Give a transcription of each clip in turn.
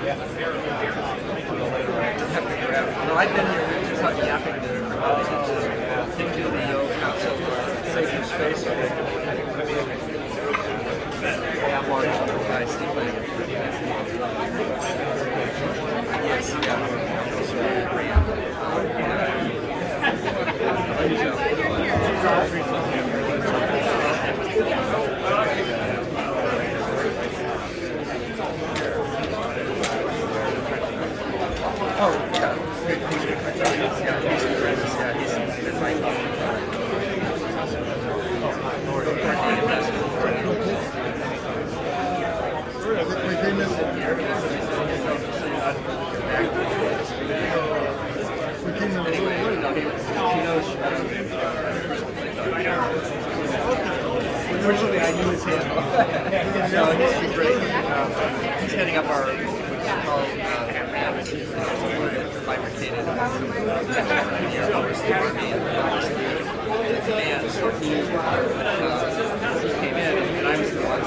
No, I've been here just like yapping to into the council sacred space. Yeah, I'm on I see yes, oh, yeah. Unfortunately, I knew his hand. No, he's great. He's heading up our bifurcated command. So he came in, and I was the one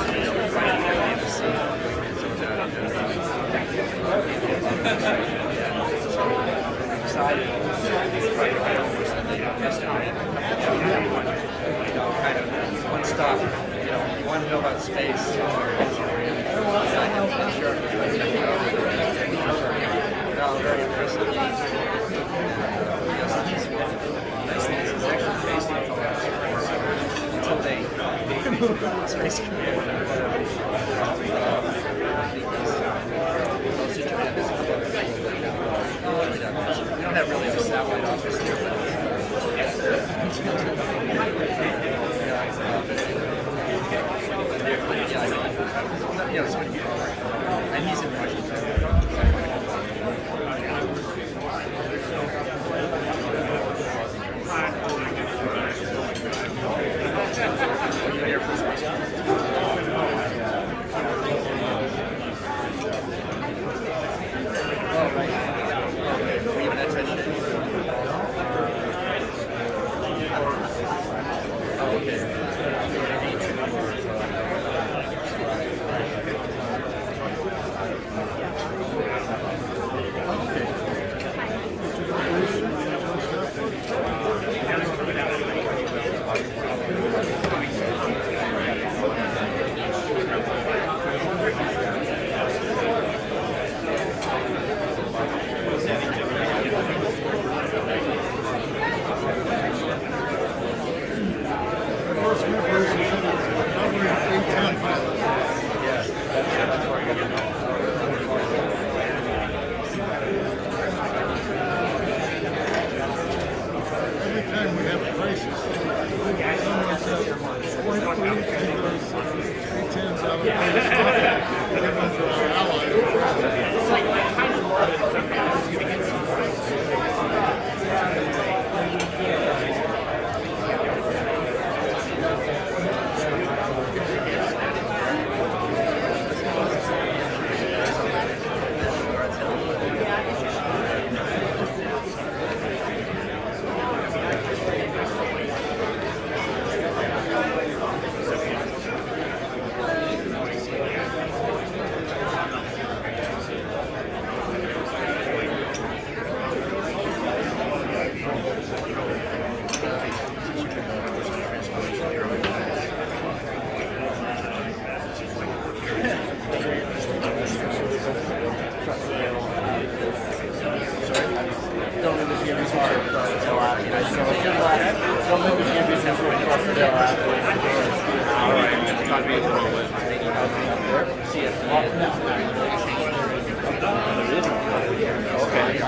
trying to get me to see. Decided yesterday, kind of one stop. You want to know about space. Sure. No, very impressive. Nice thing is he's actually based in until they space command. We don't have really a satellite office here, but and he's in Washington. Air Force Base. Oh, right. We have an attention. Oh, okay.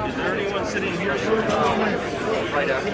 Is there anyone sitting here? Right after.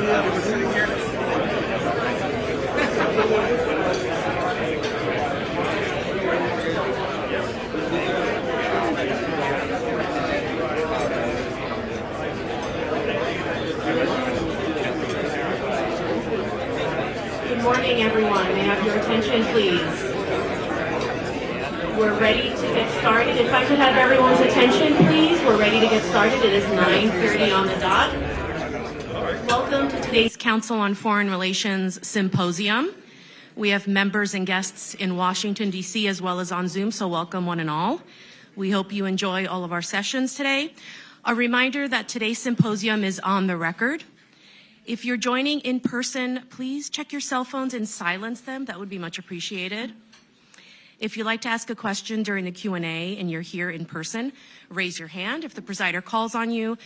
Good morning, everyone. May I have your attention, please? We're ready to get started. If I could have everyone's attention, please. We're ready to get started. It is 9:30 on the dot. Welcome to today's Council on Foreign Relations Symposium. We have members and guests in Washington, D.C., as well as on Zoom, so welcome one and all. We hope you enjoy all of our sessions today. A reminder that today's symposium is on the record. If you're joining in person, please check your cell phones and silence them. That would be much appreciated. If you'd like to ask a question during the Q&A and you're here in person, raise your hand. If the presider calls on you,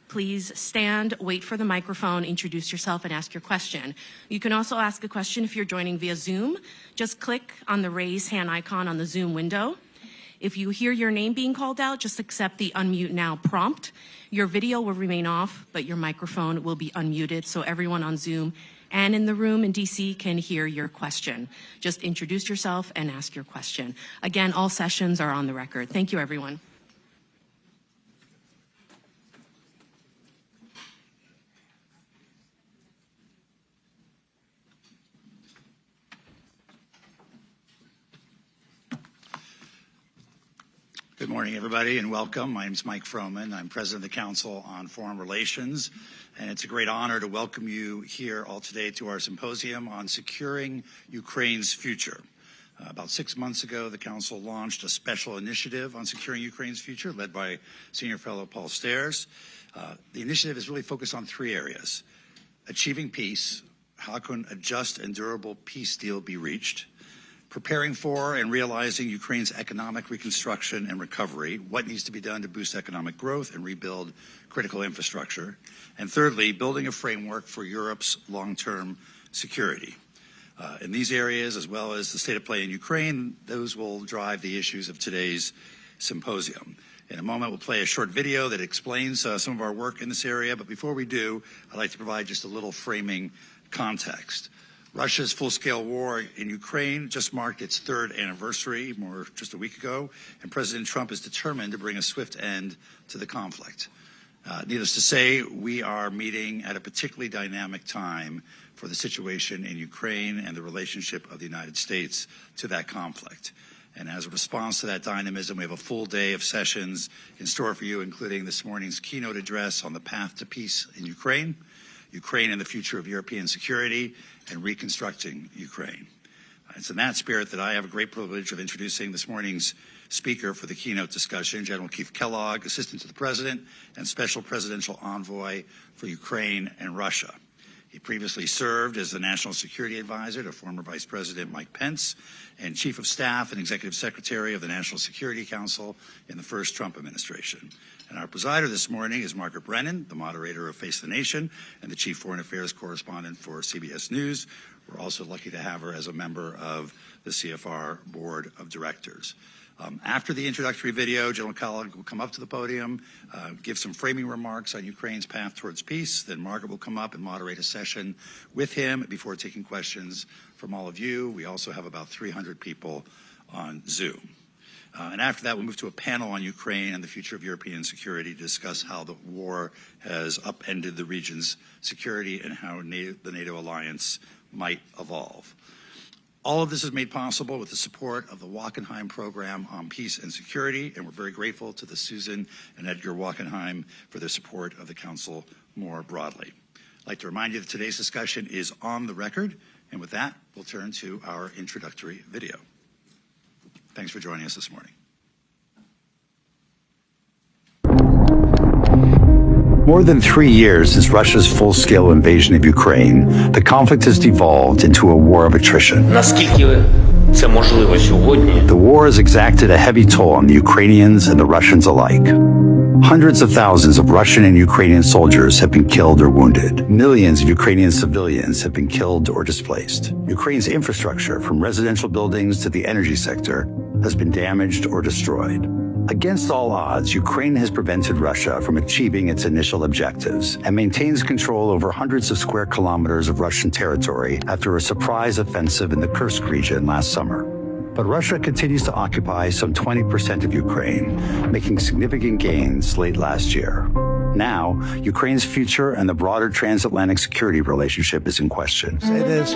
please stand, wait for the microphone, introduce yourself, and ask your question. You can also ask a question if you're joining via Zoom. Just click on the raise hand icon on the Zoom window. If you hear your name being called out, just accept the unmute now prompt. Your video will remain off, but your microphone will be unmuted so everyone on Zoom and in the room in DC can hear your question. Just introduce yourself and ask your question. Again, all sessions are on the record. Thank you, everyone. Good morning, everybody, and welcome. My name is Mike Froman. I'm president of the Council on Foreign Relations, and it's a great honor to welcome you here all today to our symposium on securing Ukraine's future. About 6 months ago, the Council launched a special initiative on securing Ukraine's future, led by Senior Fellow Paul Stairs. The initiative is really focused on 3 areas: achieving peace, how can a just and durable peace deal be reached, preparing for and realizing Ukraine's economic reconstruction and recovery, what needs to be done to boost economic growth and rebuild critical infrastructure, and thirdly, building a framework for Europe's long-term security. In these areas, as well as the state of play in Ukraine, those will drive the issues of today's symposium. In a moment, we'll play a short video that explains some of our work in this area, but before we do, I'd like to provide just a little framing context. Russia's full-scale war in Ukraine just marked its 3rd anniversary, just a week ago, and President Trump is determined to bring a swift end to the conflict. Needless to say, we are meeting at a particularly dynamic time for the situation in Ukraine and the relationship of the United States to that conflict. And as a response to that dynamism, we have a full day of sessions in store for you, including this morning's keynote address on the path to peace in Ukraine, Ukraine and the future of European security, and reconstructing Ukraine. It's in that spirit that I have a great privilege of introducing this morning's speaker for the keynote discussion, General Keith Kellogg, Assistant to the President and Special Presidential Envoy for Ukraine and Russia. He previously served as the National Security Advisor to former Vice President Mike Pence and Chief of Staff and Executive Secretary of the National Security Council in the first Trump administration. And our presider this morning is Margaret Brennan, the moderator of Face the Nation and the Chief Foreign Affairs Correspondent for CBS News. We're also lucky to have her as a member of the CFR Board of Directors. After the introductory video, General Kellogg will come up to the podium, give some framing remarks on Ukraine's path towards peace. Then Margaret will come up and moderate a session with him before taking questions from all of you. We also have about 300 people on Zoom. And after that, we'll move to a panel on Ukraine and the future of European security to discuss how the war has upended the region's security and how the NATO alliance might evolve. All of this is made possible with the support of the Wachenheim Program on Peace and Security, and we're very grateful to the Susan and Edgar Wachenheim for their support of the Council more broadly. I'd like to remind you that today's discussion is on the record, and with that, we'll turn to our introductory video. Thanks for joining us this morning. More than 3 years since Russia's full-scale invasion of Ukraine, the conflict has devolved into a war of attrition. Наскільки це можливо сьогодні? The war has exacted a heavy toll on the Ukrainians and the Russians alike. Hundreds of thousands of Russian and Ukrainian soldiers have been killed or wounded. Millions of Ukrainian civilians have been killed or displaced. Ukraine's infrastructure, from residential buildings to the energy sector, has been damaged or destroyed. Against all odds, Ukraine has prevented Russia from achieving its initial objectives and maintains control over hundreds of square kilometers of Russian territory after a surprise offensive in the Kursk region last summer. But Russia continues to occupy some 20% of Ukraine, making significant gains late last year. Now, Ukraine's future and the broader transatlantic security relationship is in question. Say this,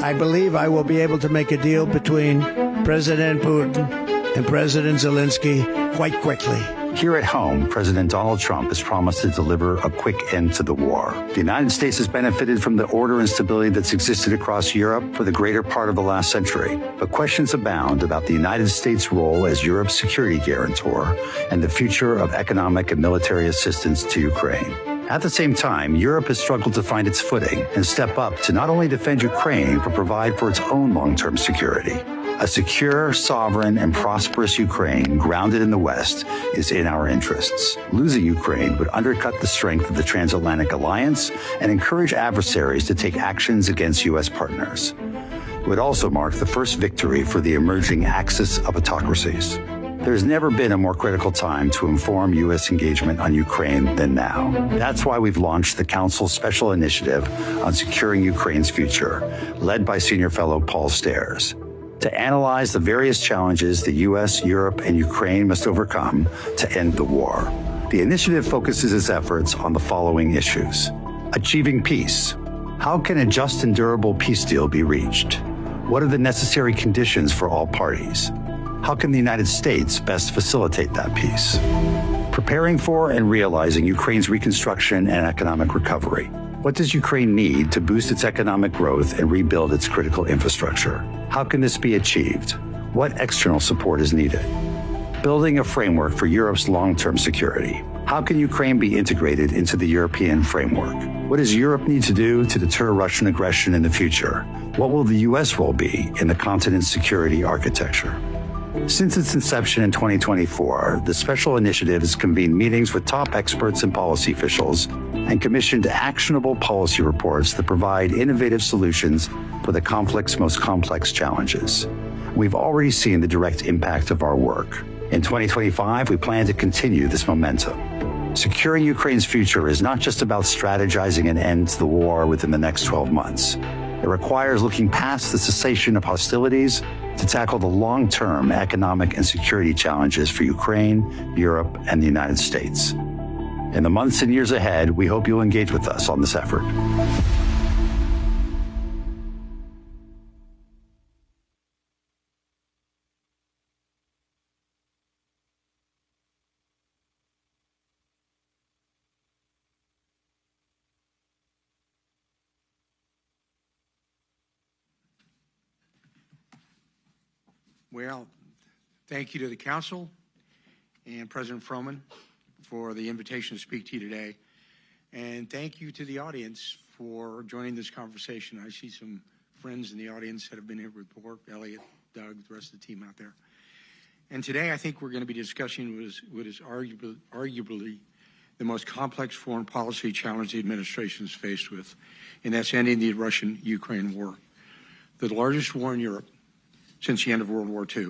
I believe I will be able to make a deal between President Putin and President Zelensky quite quickly. Here at home, President Donald Trump has promised to deliver a quick end to the war. The United States has benefited from the order and stability that's existed across Europe for the greater part of the last century. But questions abound about the United States' role as Europe's security guarantor and the future of economic and military assistance to Ukraine. At the same time, Europe has struggled to find its footing and step up to not only defend Ukraine, but provide for its own long-term security. A secure, sovereign, and prosperous Ukraine grounded in the West is in our interests. Losing Ukraine would undercut the strength of the transatlantic alliance and encourage adversaries to take actions against U.S. partners. It would also mark the first victory for the emerging axis of autocracies. There's never been a more critical time to inform U.S. engagement on Ukraine than now. That's why we've launched the Council's special initiative on securing Ukraine's future, led by Senior Fellow Paul Stairs, to analyze the various challenges the U.S., Europe, and Ukraine must overcome to end the war. The initiative focuses its efforts on the following issues. Achieving peace. How can a just and durable peace deal be reached? What are the necessary conditions for all parties? How can the United States best facilitate that peace? Preparing for and realizing Ukraine's reconstruction and economic recovery. What does Ukraine need to boost its economic growth and rebuild its critical infrastructure? How can this be achieved? What external support is needed? Building a framework for Europe's long-term security. How can Ukraine be integrated into the European framework? What does Europe need to do to deter Russian aggression in the future? What will the U.S. role be in the continent's security architecture? Since its inception in 2024, the special initiative has convened meetings with top experts and policy officials and commissioned actionable policy reports that provide innovative solutions for the conflict's most complex challenges. We've already seen the direct impact of our work. In 2025, we plan to continue this momentum. Securing Ukraine's future is not just about strategizing an end to the war within the next 12 months. It requires looking past the cessation of hostilities to tackle the long-term economic and security challenges for Ukraine, Europe, and the United States. In the months and years ahead, we hope you'll engage with us on this effort. Well, thank you to the Council and President Froman for the invitation to speak to you today. And thank you to the audience for joining this conversation. I see some friends in the audience that have been here before, Elliot, Doug, the rest of the team out there. And today I think we're going to be discussing what is arguably the most complex foreign policy challenge the administration is faced with, and that's ending the Russian-Ukraine war, the largest war in Europe since the end of World War II.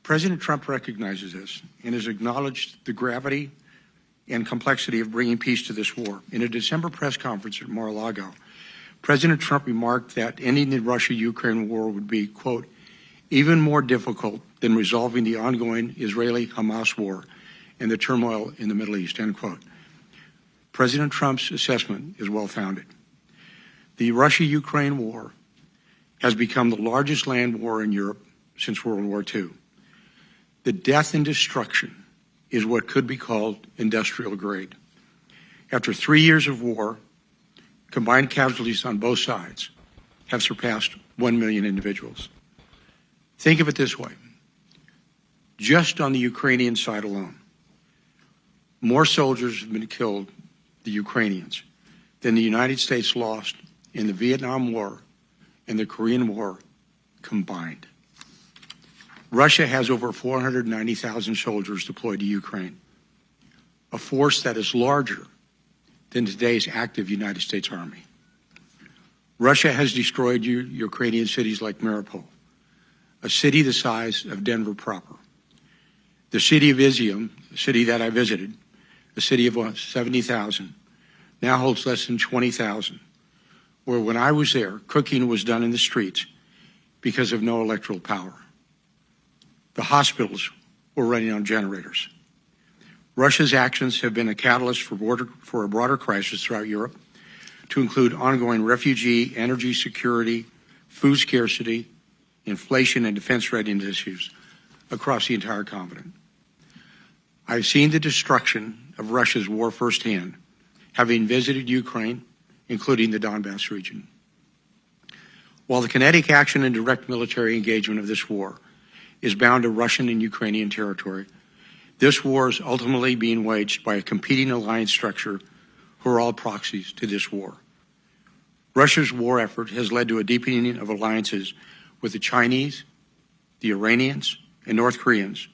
President Trump recognizes this and has acknowledged the gravity and complexity of bringing peace to this war. In a December press conference at Mar-a-Lago, President Trump remarked that ending the Russia-Ukraine war would be, quote, even more difficult than resolving the ongoing Israeli-Hamas war and the turmoil in the Middle East, end quote. President Trump's assessment is well-founded. The Russia-Ukraine war has become the largest land war in Europe since World War II. The death and destruction is what could be called industrial grade. After 3 years of war, combined casualties on both sides have surpassed 1 million individuals. Think of it this way. Just on the Ukrainian side alone, more soldiers have been killed, the Ukrainians, than the United States lost in the Vietnam War and the Korean War combined. Russia has over 490,000 soldiers deployed to Ukraine, a force that is larger than today's active United States Army. Russia has destroyed Ukrainian cities like Mariupol, a city the size of Denver proper. The city of Izium, the city that I visited, a city of 70,000, now holds less than 20,000, where when I was there, cooking was done in the streets because of no electrical power. The hospitals were running on generators. Russia's actions have been a catalyst for a broader crisis throughout Europe, to include ongoing refugee, energy security, food scarcity, inflation, and defense readiness issues across the entire continent. I've seen the destruction of Russia's war firsthand, having visited Ukraine, including the Donbass region. While the kinetic action and direct military engagement of this war is bound to Russian and Ukrainian territory, this war is ultimately being waged by a competing alliance structure who are all proxies to this war. Russia's war effort has led to a deepening of alliances with the Chinese, the Iranians, and North Koreans,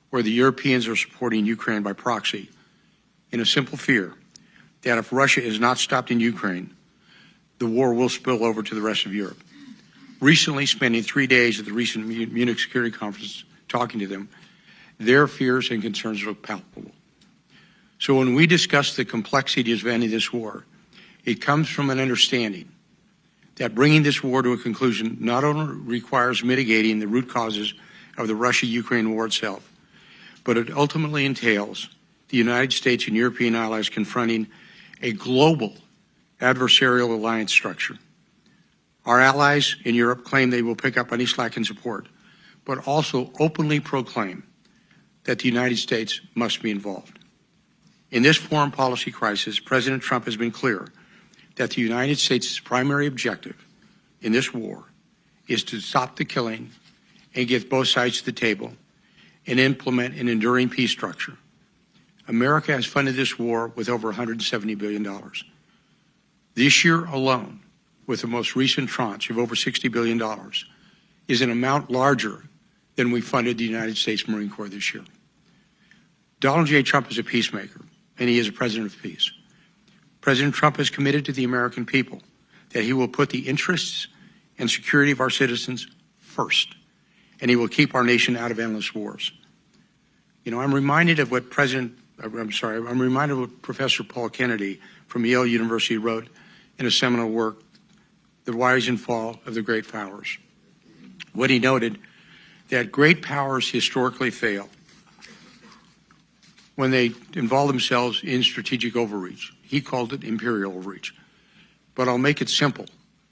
where the Europeans are supporting Ukraine by proxy, in a simple fear that if Russia is not stopped in Ukraine, the war will spill over to the rest of Europe. Recently, spending 3 days at the recent Munich Security Conference talking to them, their fears and concerns look palpable. So when we discuss the complexities of ending this war, it comes from an understanding that bringing this war to a conclusion not only requires mitigating the root causes of the Russia-Ukraine war itself, but it ultimately entails the United States and European allies confronting a global adversarial alliance structure. Our allies in Europe claim they will pick up any slack in support, but also openly proclaim that the United States must be involved. In this foreign policy crisis, President Trump has been clear that the United States' primary objective in this war is to stop the killing and get both sides to the table and implement an enduring peace structure. America has funded this war with over $170 billion. This year alone, with the most recent tranche of over $60 billion, is an amount larger than we funded the United States Marine Corps this year. Donald J. Trump is a peacemaker, and he is a president of peace. President Trump has committed to the American people that he will put the interests and security of our citizens first, and he will keep our nation out of endless wars. You know, I'm reminded of what Professor Paul Kennedy from Yale University wrote in a seminal work, The Rise and Fall of the Great Powers. When he noted that great powers historically fail when they involve themselves in strategic overreach. He called it imperial overreach. But I'll make it simple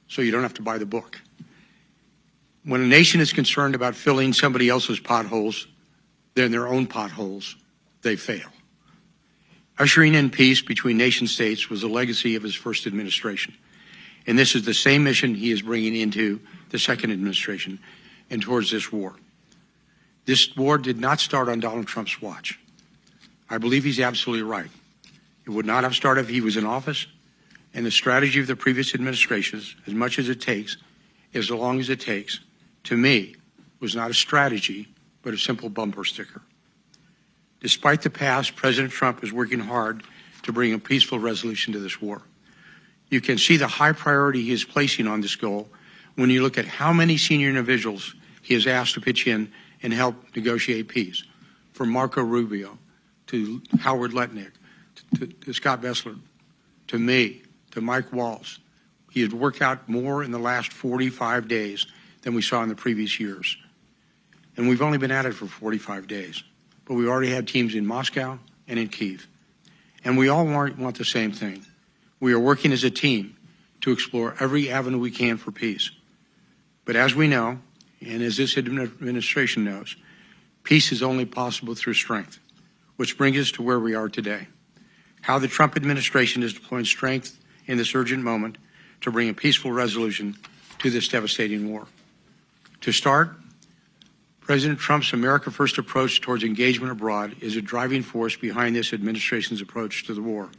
so you don't have to buy the book. When a nation is concerned about filling somebody else's potholes, then their own potholes, they fail. Ushering in peace between nation states was the legacy of his first administration. And this is the same mission he is bringing into the second administration and towards this war. This war did not start on Donald Trump's watch. I believe he's absolutely right. It would not have started if he was in office, and the strategy of the previous administrations, as much as it takes, as long as it takes, to me, was not a strategy, but a simple bumper sticker. Despite the past, President Trump is working hard to bring a peaceful resolution to this war. You can see the high priority he is placing on this goal when you look at how many senior individuals he has asked to pitch in and help negotiate peace, from Marco Rubio to Howard Lutnick, to Scott Bessler, to me, to Mike Waltz. He has worked out more in the last 45 days than we saw in the previous years. And we've only been at it for 45 days. But we already have teams in Moscow and in Kyiv. And we all want the same thing. We are working as a team to explore every avenue we can for peace. But as we know, and as this administration knows, peace is only possible through strength, which brings us to where we are today. How the Trump administration is deploying strength in this urgent moment to bring a peaceful resolution to this devastating war. To start, President Trump's America First approach towards engagement abroad is a driving force behind this administration's approach to the war,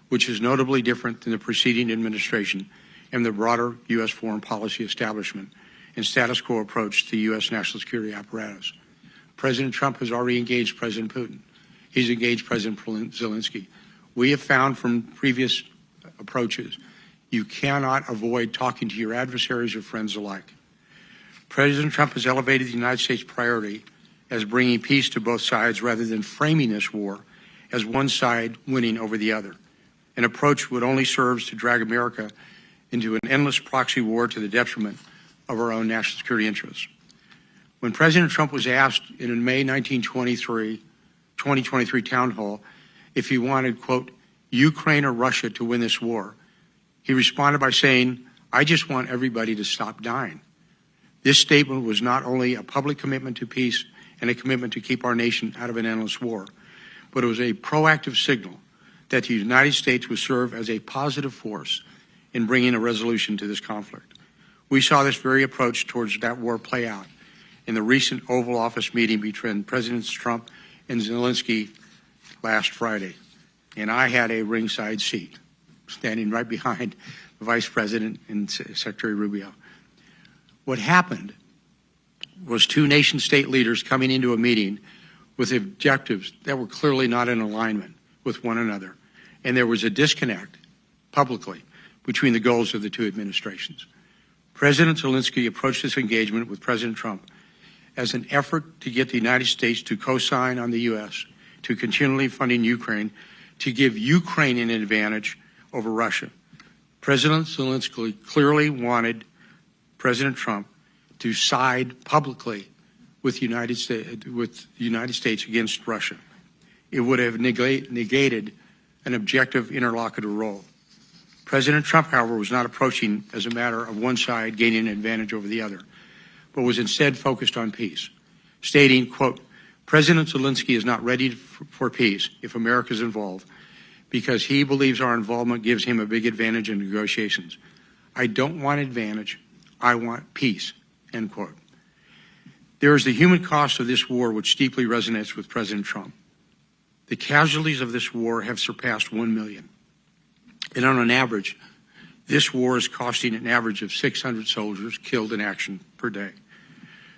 which is notably different than the preceding administration and the broader U.S. foreign policy establishment and status quo approach to the U.S. national security apparatus. President Trump has already engaged President Putin. He's engaged President Zelensky. We have found from previous approaches, you cannot avoid talking to your adversaries or friends alike. President Trump has elevated the United States priority as bringing peace to both sides rather than framing this war as one side winning over the other, an approach would only serve to drag America into an endless proxy war to the detriment of our own national security interests. When President Trump was asked in a May 2023 town hall if he wanted, quote, Ukraine or Russia to win this war, he responded by saying, I just want everybody to stop dying. This statement was not only a public commitment to peace and a commitment to keep our nation out of an endless war, but it was a proactive signal that the United States would serve as a positive force in bringing a resolution to this conflict. We saw this very approach towards that war play out in the recent Oval Office meeting between Presidents Trump and Zelensky last Friday. And I had a ringside seat, standing right behind the Vice President and Secretary Rubio. What happened was two nation-state leaders coming into a meeting with objectives that were clearly not in alignment with one another. And there was a disconnect publicly between the goals of the two administrations. President Zelensky approached this engagement with President Trump as an effort to get the United States to co-sign on the U.S. to continually funding Ukraine to give Ukraine an advantage over Russia. President Zelensky clearly wanted President Trump to side publicly with the United States against Russia. It would have negated an objective interlocutor role. President Trump, however, was not approaching as a matter of one side gaining an advantage over the other, but was instead focused on peace, stating, quote, President Zelensky is not ready for peace if America is involved because he believes our involvement gives him a big advantage in negotiations. I don't want advantage, I want peace, end quote. There is the human cost of this war which deeply resonates with President Trump. The casualties of this war have surpassed 1 million. And on an average, this war is costing an average of 600 soldiers killed in action per day.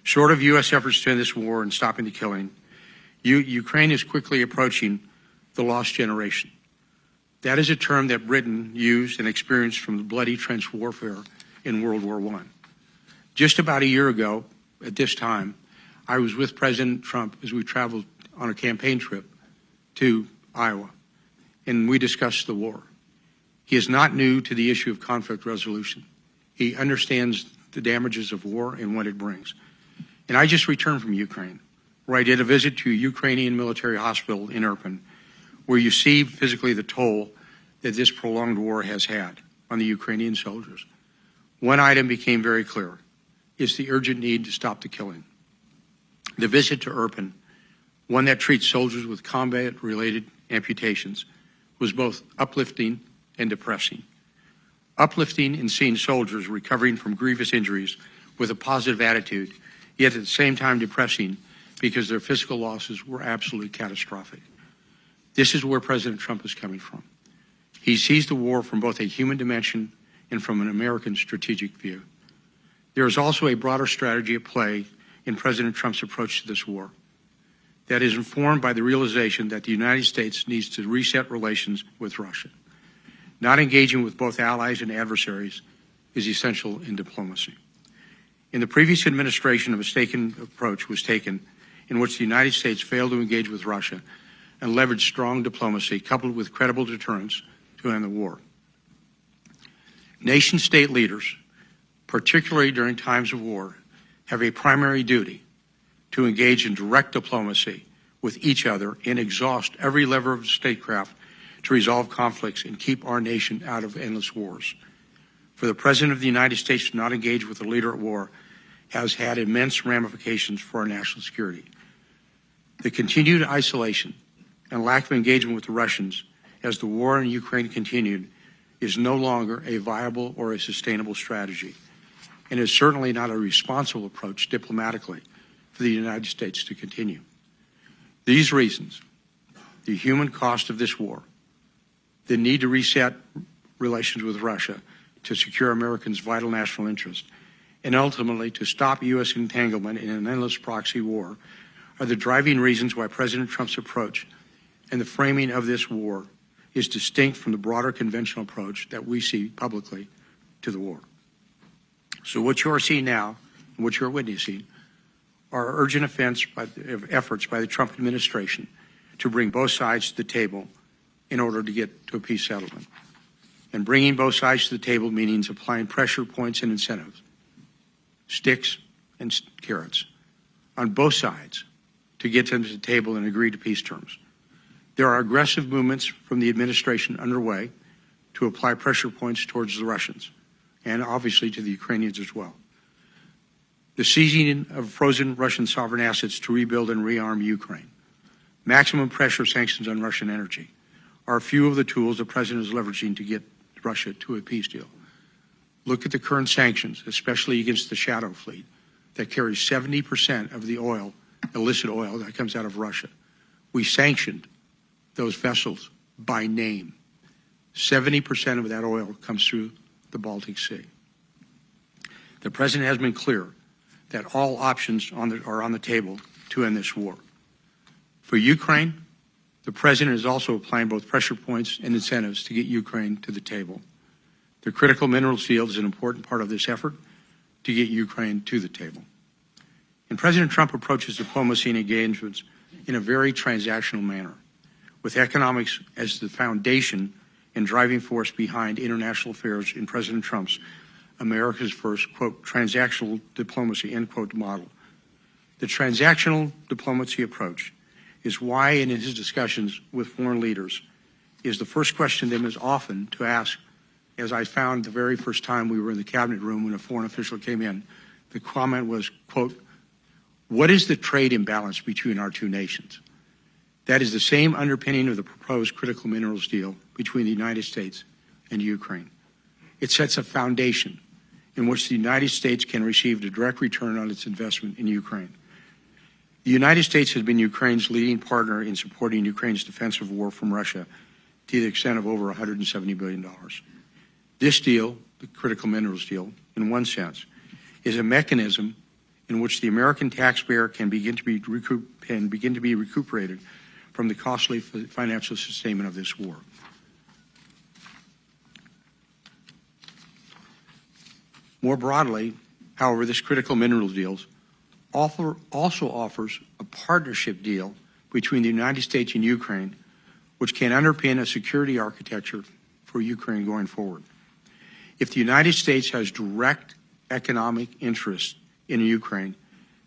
Short of U.S. efforts to end this war and stopping the killing, Ukraine is quickly approaching the lost generation. That is a term that Britain used and experienced from the bloody trench warfare in World War I. Just about a year ago, at this time, I was with President Trump as we traveled on a campaign trip to Iowa, and we discussed the war. He is not new to the issue of conflict resolution. He understands the damages of war and what it brings. And I just returned from Ukraine, where I did a visit to a Ukrainian military hospital in Irpin, where you see physically the toll that this prolonged war has had on the Ukrainian soldiers. One item became very clear. It's the urgent need to stop the killing. The visit to Irpin, one that treats soldiers with combat-related amputations, was both uplifting and depressing. Uplifting in seeing soldiers recovering from grievous injuries with a positive attitude, yet at the same time depressing because their physical losses were absolutely catastrophic. This is where President Trump is coming from. He sees the war from both a human dimension and from an American strategic view. There is also a broader strategy at play in President Trump's approach to this war that is informed by the realization that the United States needs to reset relations with Russia. Not engaging with both allies and adversaries is essential in diplomacy. In the previous administration, a mistaken approach was taken in which the United States failed to engage with Russia and leveraged strong diplomacy coupled with credible deterrence to end the war. Nation-state leaders, particularly during times of war, have a primary duty to engage in direct diplomacy with each other and exhaust every lever of statecraft to resolve conflicts and keep our nation out of endless wars. For the President of the United States to not engage with a leader at war has had immense ramifications for our national security. The continued isolation and lack of engagement with the Russians as the war in Ukraine continued is no longer a viable or a sustainable strategy, and is certainly not a responsible approach diplomatically for the United States to continue. These reasons, the human cost of this war, the need to reset relations with Russia to secure Americans' vital national interest, and ultimately to stop U.S. entanglement in an endless proxy war are the driving reasons why President Trump's approach and the framing of this war is distinct from the broader conventional approach that we see publicly to the war. So what you are seeing now and what you are witnessing are urgent efforts by the Trump administration to bring both sides to the table in order to get to a peace settlement. And bringing both sides to the table means applying pressure points and incentives, sticks and carrots, on both sides to get them to the table and agree to peace terms. There are aggressive movements from the administration underway to apply pressure points towards the Russians and obviously to the Ukrainians as well. The seizing of frozen Russian sovereign assets to rebuild and rearm Ukraine, maximum pressure sanctions on Russian energy are a few of the tools the president is leveraging to get Russia to a peace deal. Look at the current sanctions, especially against the shadow fleet that carries 70% of the oil, illicit oil that comes out of Russia. We sanctioned those vessels by name. 70% of that oil comes through the Baltic Sea. The president has been clear that all options are on the table to end this war. For Ukraine, the president is also applying both pressure points and incentives to get Ukraine to the table. The critical minerals deal is an important part of this effort to get Ukraine to the table. And President Trump approaches diplomacy and engagements in a very transactional manner, with economics as the foundation and driving force behind international affairs in President Trump's America's first, quote, transactional diplomacy, end quote, model. The transactional diplomacy approach is why, in his discussions with foreign leaders, is the first question to them is often to ask, as I found the very first time we were in the cabinet room when a foreign official came in, the comment was, quote, what is the trade imbalance between our two nations? That is the same underpinning of the proposed critical minerals deal between the United States and Ukraine. It sets a foundation in which the United States can receive a direct return on its investment in Ukraine. The United States has been Ukraine's leading partner in supporting Ukraine's defensive war from Russia to the extent of over $170 billion. This deal, the critical minerals deal, in one sense, is a mechanism in which the American taxpayer can begin to be recuperated from the costly financial sustainment of this war. More broadly, however, this critical minerals deal also offers a partnership deal between the United States and Ukraine, which can underpin a security architecture for Ukraine going forward. If the United States has direct economic interest in Ukraine,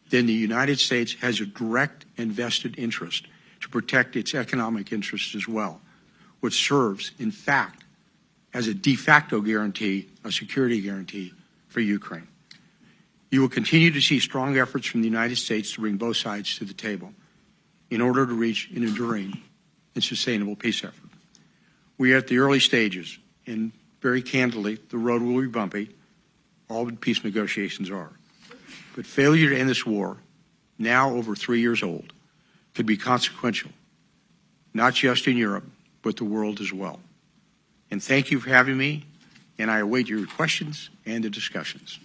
then the United States has a direct and vested interest to protect its economic interests as well, which serves, in fact, as a de facto guarantee, a security guarantee for Ukraine. You will continue to see strong efforts from the United States to bring both sides to the table in order to reach an enduring and sustainable peace effort. We are at the early stages, and very candidly, the road will be bumpy. All peace negotiations are. But failure to end this war, now over 3 years old, could be consequential, not just in Europe, but the world as well. And thank you for having me, and I await your questions and the discussions.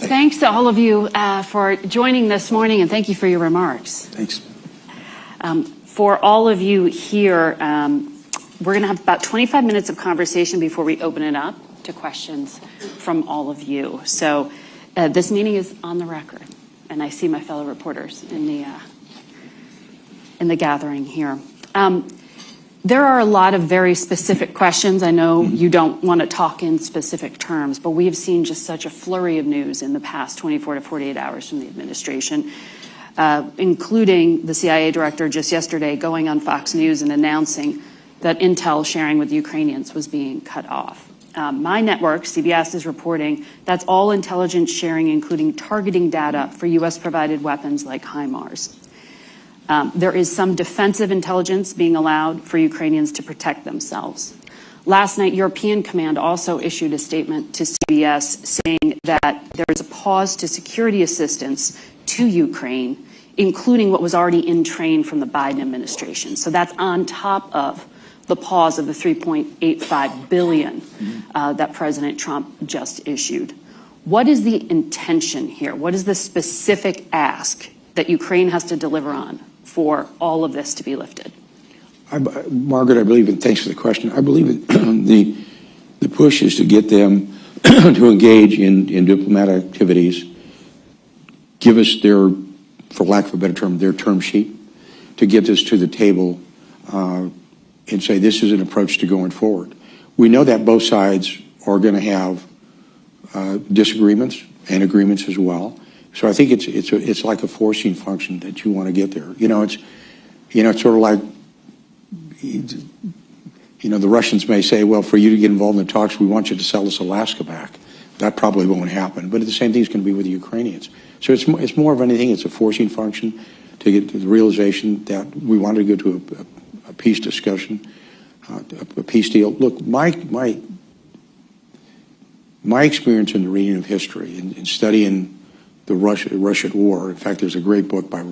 Thanks to all of you for joining this morning, and thank you for your remarks. Thanks. For all of you here, we're going to have about 25 minutes of conversation before we open it up to questions from all of you. So this meeting is on the record, and I see my fellow reporters in the gathering here. There are a lot of very specific questions. I know you don't want to talk in specific terms, but we have seen just such a flurry of news in the past 24 to 48 hours from the administration, including the CIA director just yesterday going on Fox News and announcing that intel sharing with Ukrainians was being cut off. My network, CBS, is reporting that's all intelligence sharing, including targeting data for U.S.-provided weapons like HIMARS. There is some defensive intelligence being allowed for Ukrainians to protect themselves. Last night, European Command also issued a statement to CBS saying that there is a pause to security assistance to Ukraine, including what was already in train from the Biden administration. So that's on top of the pause of the $3.85 billion that President Trump just issued. What is the intention here? What is the specific ask that Ukraine has to deliver on for all of this to be lifted? Margaret, I believe, and thanks for the question, I believe the push is to get them to engage in diplomatic activities, give us their, for lack of a better term, their term sheet, to get this to the table and say this is an approach to going forward. We know that both sides are going to have disagreements and agreements as well. So I think it's like a forcing function that you want to get there. It's sort of like, the Russians may say, well, for you to get involved in the talks, we want you to sell us Alaska back. That probably won't happen. But the same thing is going to be with the Ukrainians. So it's more of anything. It's a forcing function to get to the realization that we want to go to a peace discussion, a peace deal. Look, my experience in the reading of history and studying the Russian War. In fact, there's a great book by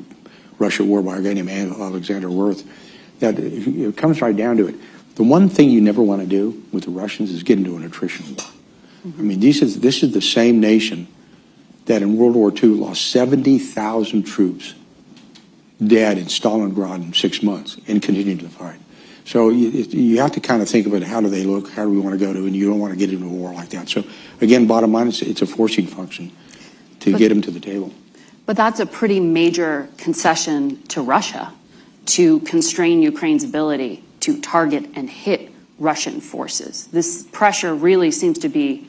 Russian War by a guy named Alexander Wirth that it comes right down to it. The one thing you never want to do with the Russians is get into an attrition war. I mean, this is the same nation that in World War II lost 70,000 troops dead in Stalingrad in 6 months and continued to fight. So you have to kind of think of it, how do they look, how do we want to go to, and you don't want to get into a war like that. So again, bottom line, it's a forcing function to get them to the table. But that's a pretty major concession to Russia to constrain Ukraine's ability to target and hit Russian forces. This pressure really seems to be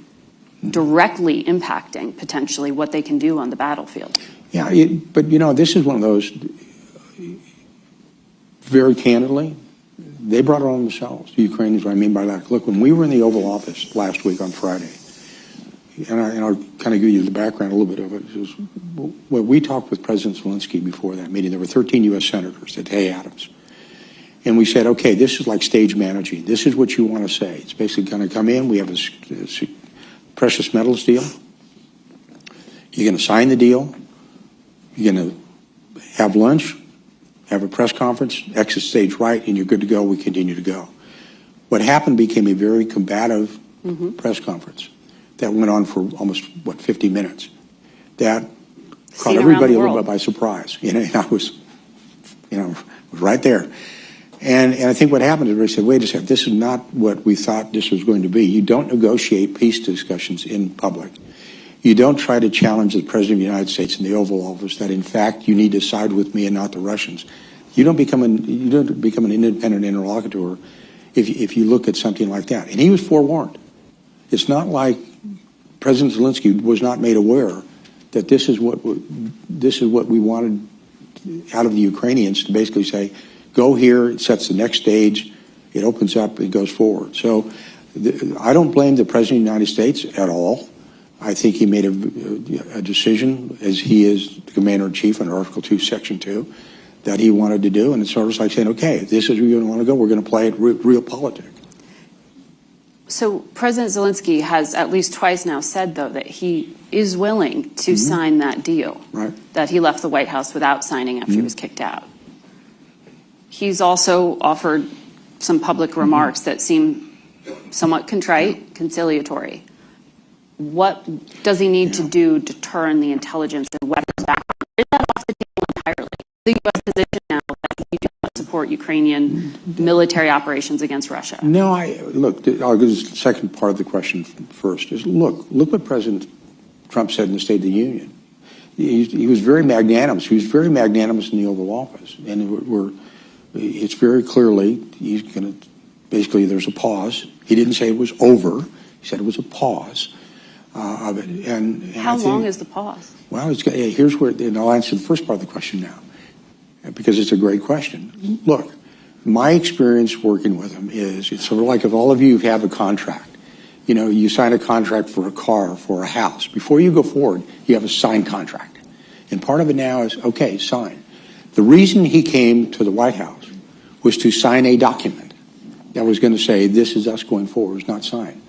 directly impacting potentially what they can do on the battlefield. Yeah, but this is one of those, very candidly, they brought it on themselves, the Ukrainians. What I mean by that, look, when we were in the Oval Office last week on Friday, and I'll kind of give you the background a little bit of it. When we talked with President Zelensky before that meeting, there were 13 U.S. senators at Hay Adams. And we said, okay, this is like stage managing. This is what you want to say. It's basically going to come in. We have a precious metals deal. You're going to sign the deal. You're going to have lunch, have a press conference, exit stage right, and you're good to go. We continue to go. What happened became a very combative press conference that went on for almost, 50 minutes. That caught everybody a little bit by surprise. And I was, right there. And I think what happened is they said, wait a second, this is not what we thought this was going to be. You don't negotiate peace discussions in public. You don't try to challenge the President of the United States in the Oval Office that, in fact, you need to side with me and not the Russians. You don't become an independent interlocutor if you look at something like that. And he was forewarned. It's not like President Zelensky was not made aware that this is what we wanted out of the Ukrainians, to basically say, go here, it sets the next stage, it opens up, it goes forward. So I don't blame the President of the United States at all. I think he made a decision, as he is the Commander-in-Chief under Article 2, Section 2, that he wanted to do. And it's sort of like saying, okay, if this is where you want to go, we're going to play it real politics. So President Zelensky has at least twice now said, though, that he is willing to sign that deal, that he left the White House without signing after he was kicked out. He's also offered some public remarks that seem somewhat contrite, conciliatory. What does he need to do to turn the intelligence and weapons back on? Is that off the table entirely? The U.S. position now that you do not support Ukrainian military operations against Russia? No, look, I'll go to the second part of the question first. Look what President Trump said in the State of the Union. He was very magnanimous. He was very magnanimous in the Oval Office. And it's very clearly, he's going to, basically there's a pause. He didn't say it was over. He said it was a pause of it. And how long is the pause? Well, here's where, and I'll answer the first part of the question now, because it's a great question. Look, my experience working with him is, it's sort of like if all of you have a contract. You sign a contract for a car, for a house. Before you go forward, you have a signed contract. And part of it now is, okay, sign. The reason he came to the White House was to sign a document that was going to say, this is us going forward. It was not signed.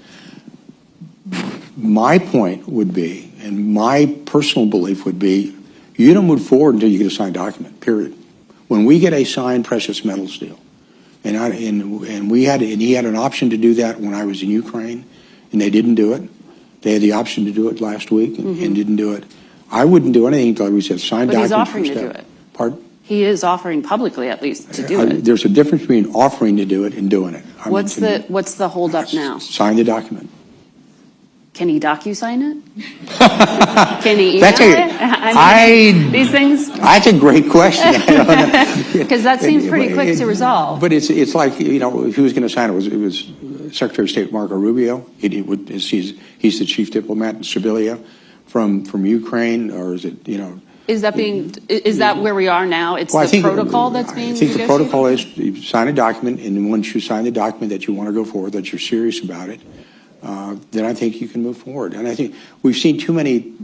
My point would be, and my personal belief would be, you don't move forward until you get a signed document, period. When we get a signed precious metals deal, and he had an option to do that when I was in Ukraine, and they didn't do it. They had the option to do it last week and didn't do it. I wouldn't do anything until we said sign But he's documents. offering to do it. Pardon? He is offering publicly, at least, to do it. There's a difference between offering to do it and doing it. What's the holdup now? Sign the document. Can he docu-sign it? Can he email these things? That's a great question. Because that seems pretty quick to resolve. But it's like, who was going to sign it? It was Secretary of State Marco Rubio. He's the chief diplomat in Sibilia from Ukraine, or is it, Is that where we are now? It's the protocol that's being negotiated? I think the protocol is you sign a document, and once you sign the document that you want to go forward, that you're serious about it, then I think you can move forward. And I think we've seen too many,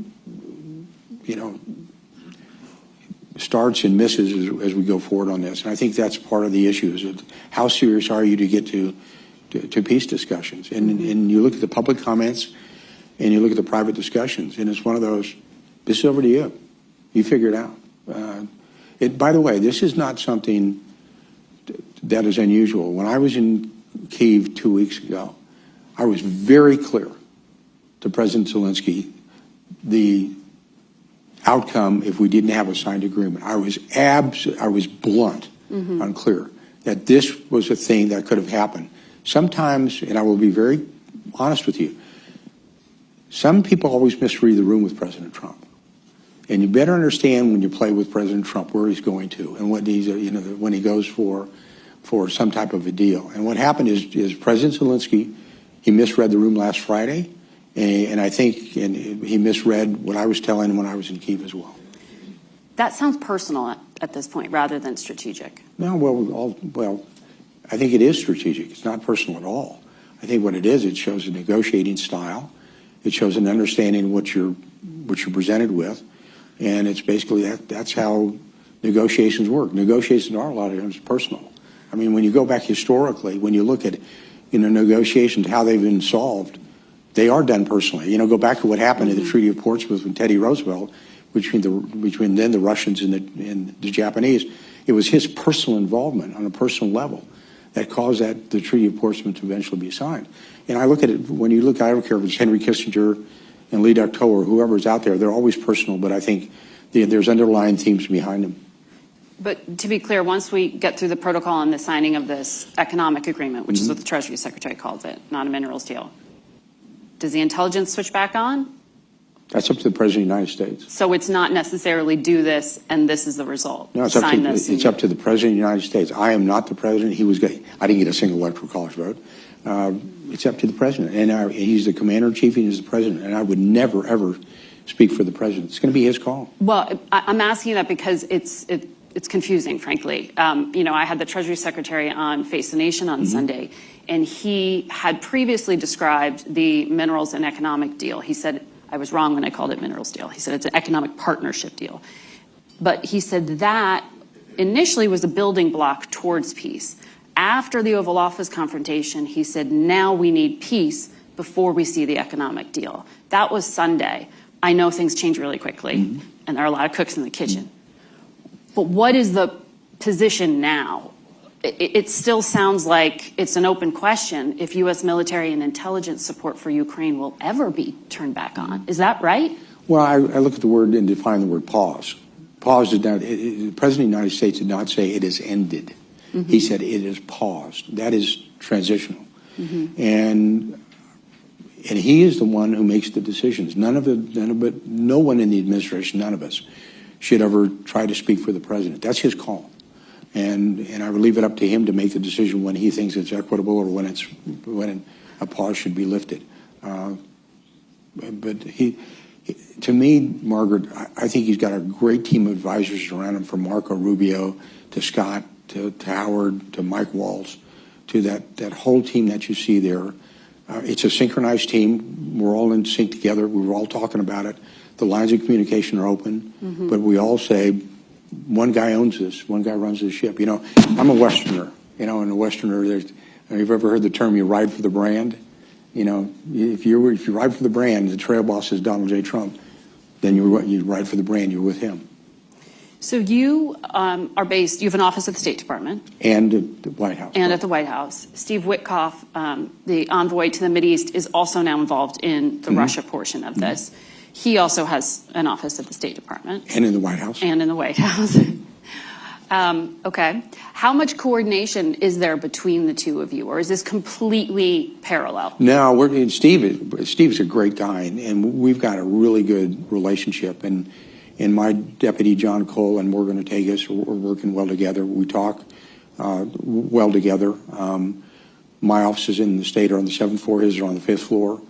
starts and misses as we go forward on this. And I think that's part of the issue, is how serious are you to get to peace discussions? And you look at the public comments and you look at the private discussions, and it's one of those, this is over to you. You figure it out. By the way, this is not something that is unusual. When I was in Kyiv 2 weeks ago, I was very clear to President Zelensky the outcome if we didn't have a signed agreement. I was blunt, unclear, that this was a thing that could have happened. Sometimes, and I will be very honest with you, some people always misread the room with President Trump. And you better understand when you play with President Trump where he's going to and what he's, when he goes for some type of a deal. And what happened is President Zelensky, he misread the room last Friday, and I think he misread what I was telling him when I was in Kyiv as well. That sounds personal at this point rather than strategic. No, well, I think it is strategic. It's not personal at all. I think what it is, it shows a negotiating style. It shows an understanding of what you're presented with. And it's basically that's how negotiations work. Negotiations are a lot of times personal. I mean, when you go back historically, when you look at negotiations, how they've been solved, they are done personally. Go back to what happened in the Treaty of Portsmouth with Teddy Roosevelt between then the Russians and the Japanese. It was his personal involvement on a personal level that caused the Treaty of Portsmouth to eventually be signed. And I look at it, when you look, I don't care if it's Henry Kissinger and Lee Ductot or whoever's out there, they're always personal, but I think there's underlying themes behind them. But to be clear, once we get through the protocol and the signing of this economic agreement, which is what the Treasury Secretary calls it, not a minerals deal, does the intelligence switch back on? That's up to the President of the United States. So it's not necessarily do this and this is the result. No, it's up to the President of the United States. I am not the President. I didn't get a single electoral college vote. It's up to the President. And he's the Commander-in-Chief and he's the President. And I would never, ever speak for the President. It's going to be his call. Well, I'm asking that because it's confusing, frankly. I had the Treasury Secretary on Face the Nation on Sunday, and he had previously described the minerals and economic deal. He said, I was wrong when I called it minerals deal. He said it's an economic partnership deal. But he said that initially was a building block towards peace. After the Oval Office confrontation, he said, now we need peace before we see the economic deal. That was Sunday. I know things change really quickly, and there are a lot of cooks in the kitchen. But what is the position now? It still sounds like it's an open question if U.S. military and intelligence support for Ukraine will ever be turned back on. Is that right? Well, I look at the word and define the word pause. Pause did not, the President of the United States did not say it has ended. He said it is paused. That is transitional. And he is the one who makes the decisions. No one in the administration, none of us, should ever try to speak for the President. That's his call. And I would leave it up to him to make the decision when he thinks it's equitable or when a pause should be lifted. But to me, Margaret, I think he's got a great team of advisors around him, from Marco Rubio to Scott to Howard to Mike Waltz to that whole team that you see there. It's a synchronized team. We're all in sync together. We're all talking about it. The lines of communication are open, but we all say, one guy owns this, one guy runs the ship. I'm a Westerner, and a Westerner, you've ever heard the term, you ride for the brand? If you ride for the brand, the trail boss is Donald J. Trump, then you ride for the brand, you're with him. So you are based, you have an office at the State Department. And at the White House. And at the White House. Steve Witkoff, the envoy to the Mideast, is also now involved in the Russia portion of this. He also has an office at the State Department. And in the White House. And in the White House. Okay. How much coordination is there between the two of you, or is this completely parallel? No, Steve's a great guy, and we've got a really good relationship. And my deputy, John Cole, and Morgan Ortegas are working well together. We talk well together. My offices in the state are on the 7th floor. His are on the 5th floor.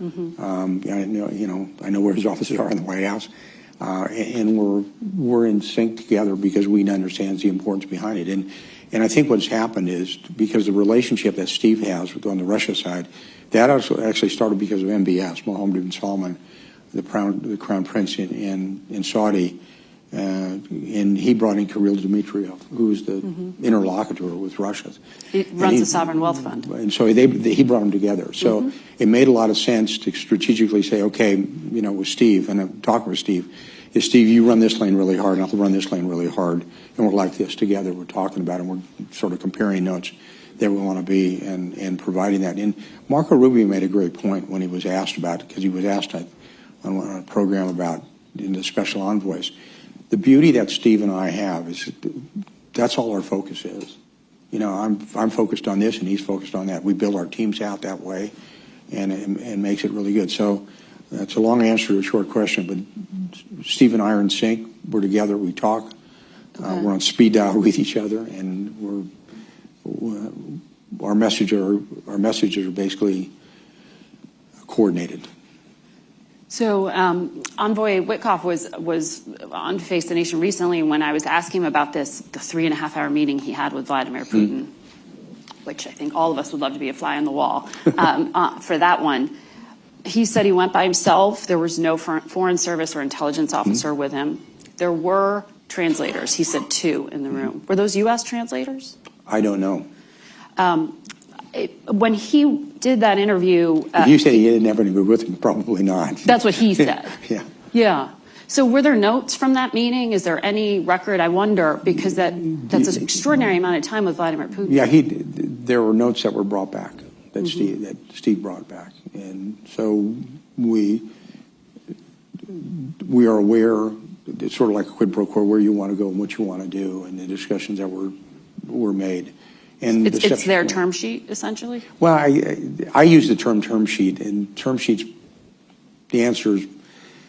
I know where his offices are in the White House. And we're in sync together because we understand the importance behind it. And I think what's happened is because the relationship that Steve has on the Russia side, that actually started because of MBS, Mohammed bin Salman, the Crown Prince in Saudi, and he brought in Kirill Dmitriev, who's the interlocutor with Russia. He runs the Sovereign Wealth Fund. And so he brought them together. So it made a lot of sense to strategically say, okay, with Steve, and I'm talking with Steve, is Steve, you run this lane really hard, and I'll run this lane really hard, and we're like this together. We're talking about it, and we're sort of comparing notes that we want to be and providing that. And Marco Rubio made a great point when he was asked about it, because he was asked on a program about the special envoys. The beauty that Steve and I have is that's all our focus is. I'm focused on this and he's focused on that. We build our teams out that way, and it makes it really good. So that's a long answer to a short question, but Steve and I are in sync. We're together. We talk. We're on speed dial with each other, and our messages are basically coordinated. So Envoy Witkoff was on Face the Nation recently when I was asking him about the 3.5-hour meeting he had with Vladimir Putin, which I think all of us would love to be a fly on the wall for that one. He said he went by himself. There was no foreign service or intelligence officer with him. There were translators. He said 2 in the room. Were those U.S. translators? I don't know. When he did that interview... you say he didn't have anybody with him, probably not. That's what he said. Yeah. So were there notes from that meeting? Is there any record? I wonder, because that's an extraordinary amount of time with Vladimir Putin. Yeah, there were notes that were brought back, that Steve brought back. And so we are aware, it's sort of like a quid pro quo, where you want to go and what you want to do, and the discussions that were made. And it's their term sheet, essentially? Well, I use the term sheet, and term sheets, the answer is,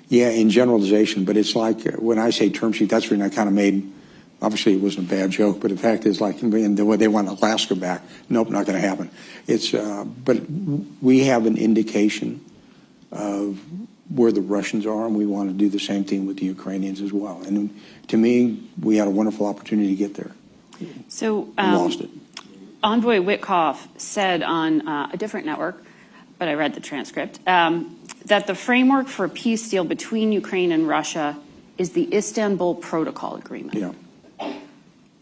yeah, in generalization, but it's like when I say term sheet, that's when I kind of made, obviously it wasn't a bad joke, but the fact is, like, the way they want Alaska back, nope, not going to happen. But we have an indication of where the Russians are, and we want to do the same thing with the Ukrainians as well. And to me, we had a wonderful opportunity to get there. So lost it. Envoy Witkoff said on a different network, but I read the transcript, that the framework for a peace deal between Ukraine and Russia is the Istanbul Protocol Agreement. Yeah.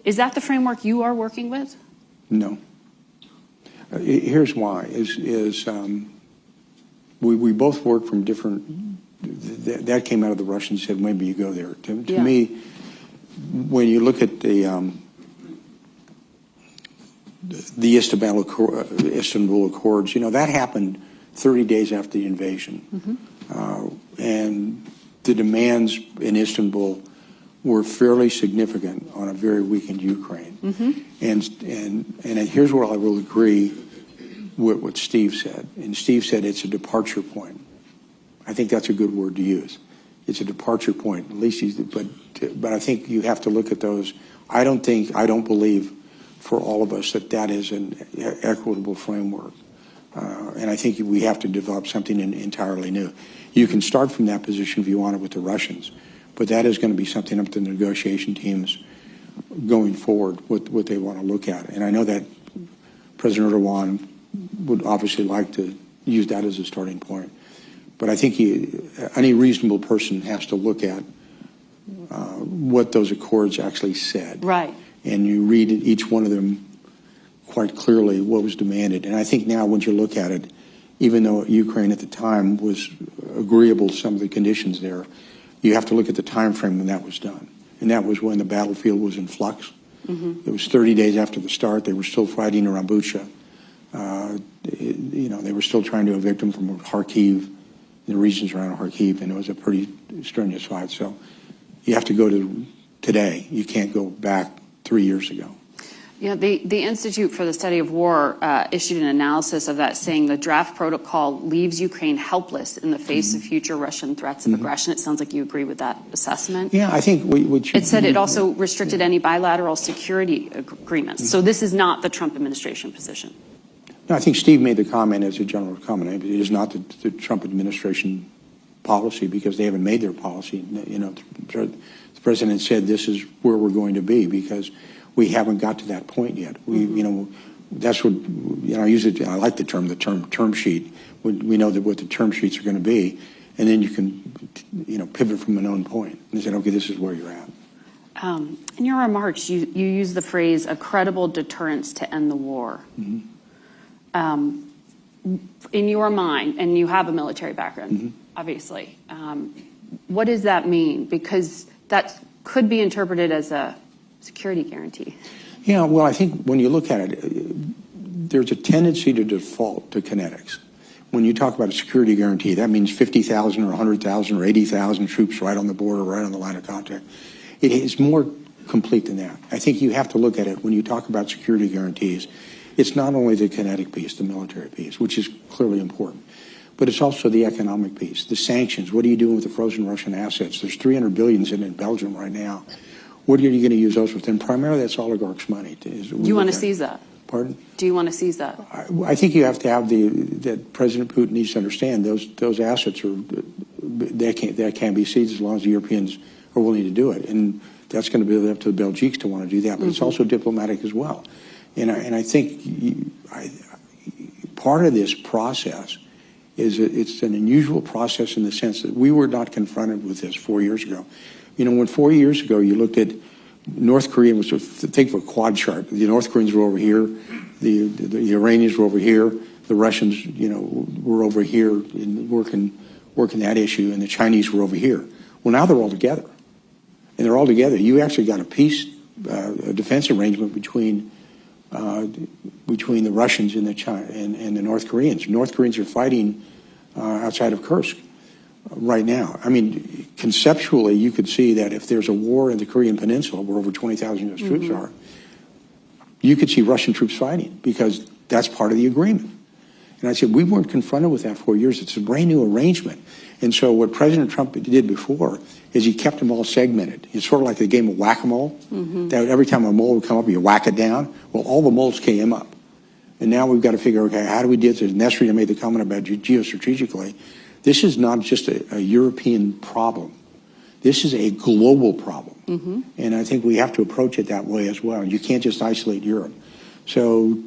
Is that the framework you are working with? No. Here's why. We both work from different... That came out of the Russians, said maybe you go there. To me, when you look at the Istanbul Accords, that happened 30 days after the invasion. And the demands in Istanbul were fairly significant on a very weakened Ukraine. And here's where I will agree with what Steve said. And Steve said it's a departure point. I think that's a good word to use. It's a departure point. At least but I think you have to look at those. I don't believe for all of us that is an equitable framework. And I think we have to develop something entirely new. You can start from that position if you want it with the Russians, but that is going to be something up to the negotiation teams going forward, what they want to look at. And I know that President Erdogan would obviously like to use that as a starting point. But I think any reasonable person has to look at what those accords actually said. Right. And you read each one of them quite clearly what was demanded. And I think now when you look at it, even though Ukraine at the time was agreeable to some of the conditions there, you have to look at the time frame when that was done. and that was when the battlefield was in flux. It was 30 days after the start. They were still fighting around Bucha. They were still trying to evict them from Kharkiv, the regions around Kharkiv, and it was a pretty strenuous fight. So you have to go to today. You can't go back 3 years ago. Yeah, the Institute for the Study of War issued an analysis of that, saying the draft protocol leaves Ukraine helpless in the face of future Russian threats of aggression. It sounds like you agree with that assessment. Yeah, I think it said it also restricted any bilateral security agreements. So this is not the Trump administration position. No, I think Steve made the comment as a general comment. It is not the Trump administration policy because they haven't made their policy. The president said this is where we're going to be because we haven't got to that point yet. That's what I use it. I like the term sheet. We know that what the term sheets are going to be, and then you can pivot from a known point and say, okay, this is where you're at. In your remarks, you use the phrase "a credible deterrence to end the war." In your mind, and you have a military background, obviously, what does that mean? Because that could be interpreted as a security guarantee. Yeah, well, I think when you look at it, there's a tendency to default to kinetics. When you talk about a security guarantee, that means 50,000 or 100,000 or 80,000 troops right on the border, right on the line of contact. It is more complete than that. I think you have to look at it when you talk about security guarantees. It's not only the kinetic piece, the military piece, which is clearly important, but it's also the economic piece, the sanctions. What are you doing with the frozen Russian assets? There's $300 billion sitting in Belgium right now. What are you going to use those with? And primarily that's oligarchs' money. Do you want to seize that? Pardon? Do you want to seize that? I think you have to have that President Putin needs to understand those assets that can't be seized as long as the Europeans are willing to do it. And that's going to be up to the Belgians to want to do that. But it's also diplomatic as well. And I think part of this process is it's an unusual process in the sense that we were not confronted with this 4 years ago. When 4 years ago you looked at North Korea, think of a quad chart. The North Koreans were over here, the Iranians were over here, the Russians, were over here in working that issue, and the Chinese were over here. Well, now they're all together, and they're all together. You actually got a defense arrangement between the Russians and the North Koreans. North Koreans are fighting outside of Kursk right now. I mean, conceptually, you could see that if there's a war in the Korean Peninsula where over 20,000 U.S. troops are, you could see Russian troops fighting because that's part of the agreement. And I said, we weren't confronted with that 4 years. It's a brand new arrangement. And so what President Trump did before is he kept them all segmented. It's sort of like the game of whack-a-mole. That every time a mole would come up, you whack it down. Well, all the moles came up. And now we've got to figure, okay, how do we deal with this? And that's where I made the comment about geostrategically. This is not just a European problem. This is a global problem. And I think we have to approach it that way as well. You can't just isolate Europe. So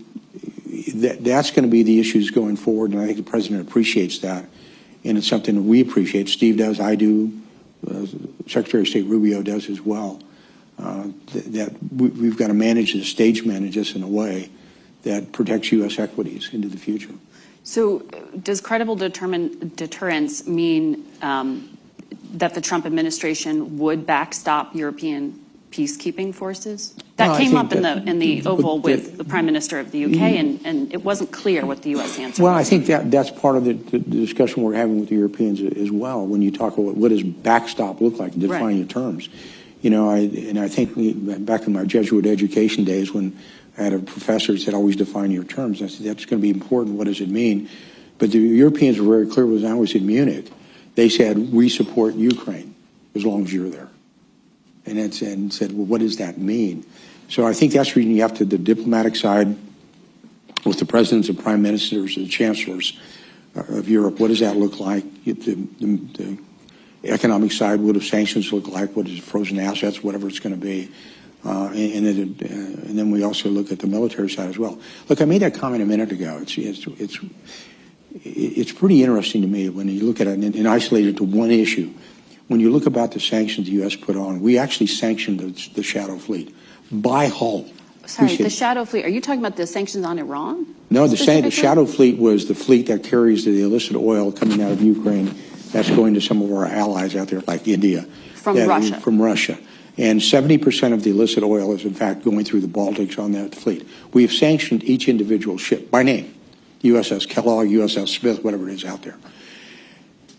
that's going to be the issues going forward, and I think the president appreciates that. And it's something that we appreciate. Steve does, I do, Secretary of State Rubio does as well. That we've got to stage manage this in a way that protects U.S. equities into the future. So does credible deterrence mean that the Trump administration would backstop European peacekeeping forces? That came up in the Oval with the Prime Minister of the UK, and it wasn't clear what the U.S. answer was. Well, I think that's part of the discussion we're having with the Europeans as well. When you talk about what does backstop look like, defining the terms. I think back in my Jesuit education days when I had a professor who said, always define your terms. I said, that's going to be important. What does it mean? But the Europeans were very clear when I was in Munich. They said, we support Ukraine as long as you're there. And said, well, what does that mean? So I think that's where you have to, the diplomatic side, with the presidents and prime ministers and chancellors of Europe, what does that look like? The economic side, what do sanctions look like? What is frozen assets, whatever it's going to be? And then we also look at the military side as well. Look, I made that comment a minute ago. It's pretty interesting to me when you look at it and isolate it to one issue. When you look about the sanctions the U.S. put on, we actually sanctioned the Shadow Fleet by Hull. Sorry, the Shadow Fleet. Are you talking about the sanctions on Iran? No, the Shadow Fleet was the fleet that carries the illicit oil coming out of Ukraine that's going to some of our allies out there, like India. From Russia. From Russia. And 70% of the illicit oil is, in fact, going through the Baltics on that fleet. We have sanctioned each individual ship by name, USS Kellogg, USS Smith, whatever it is out there.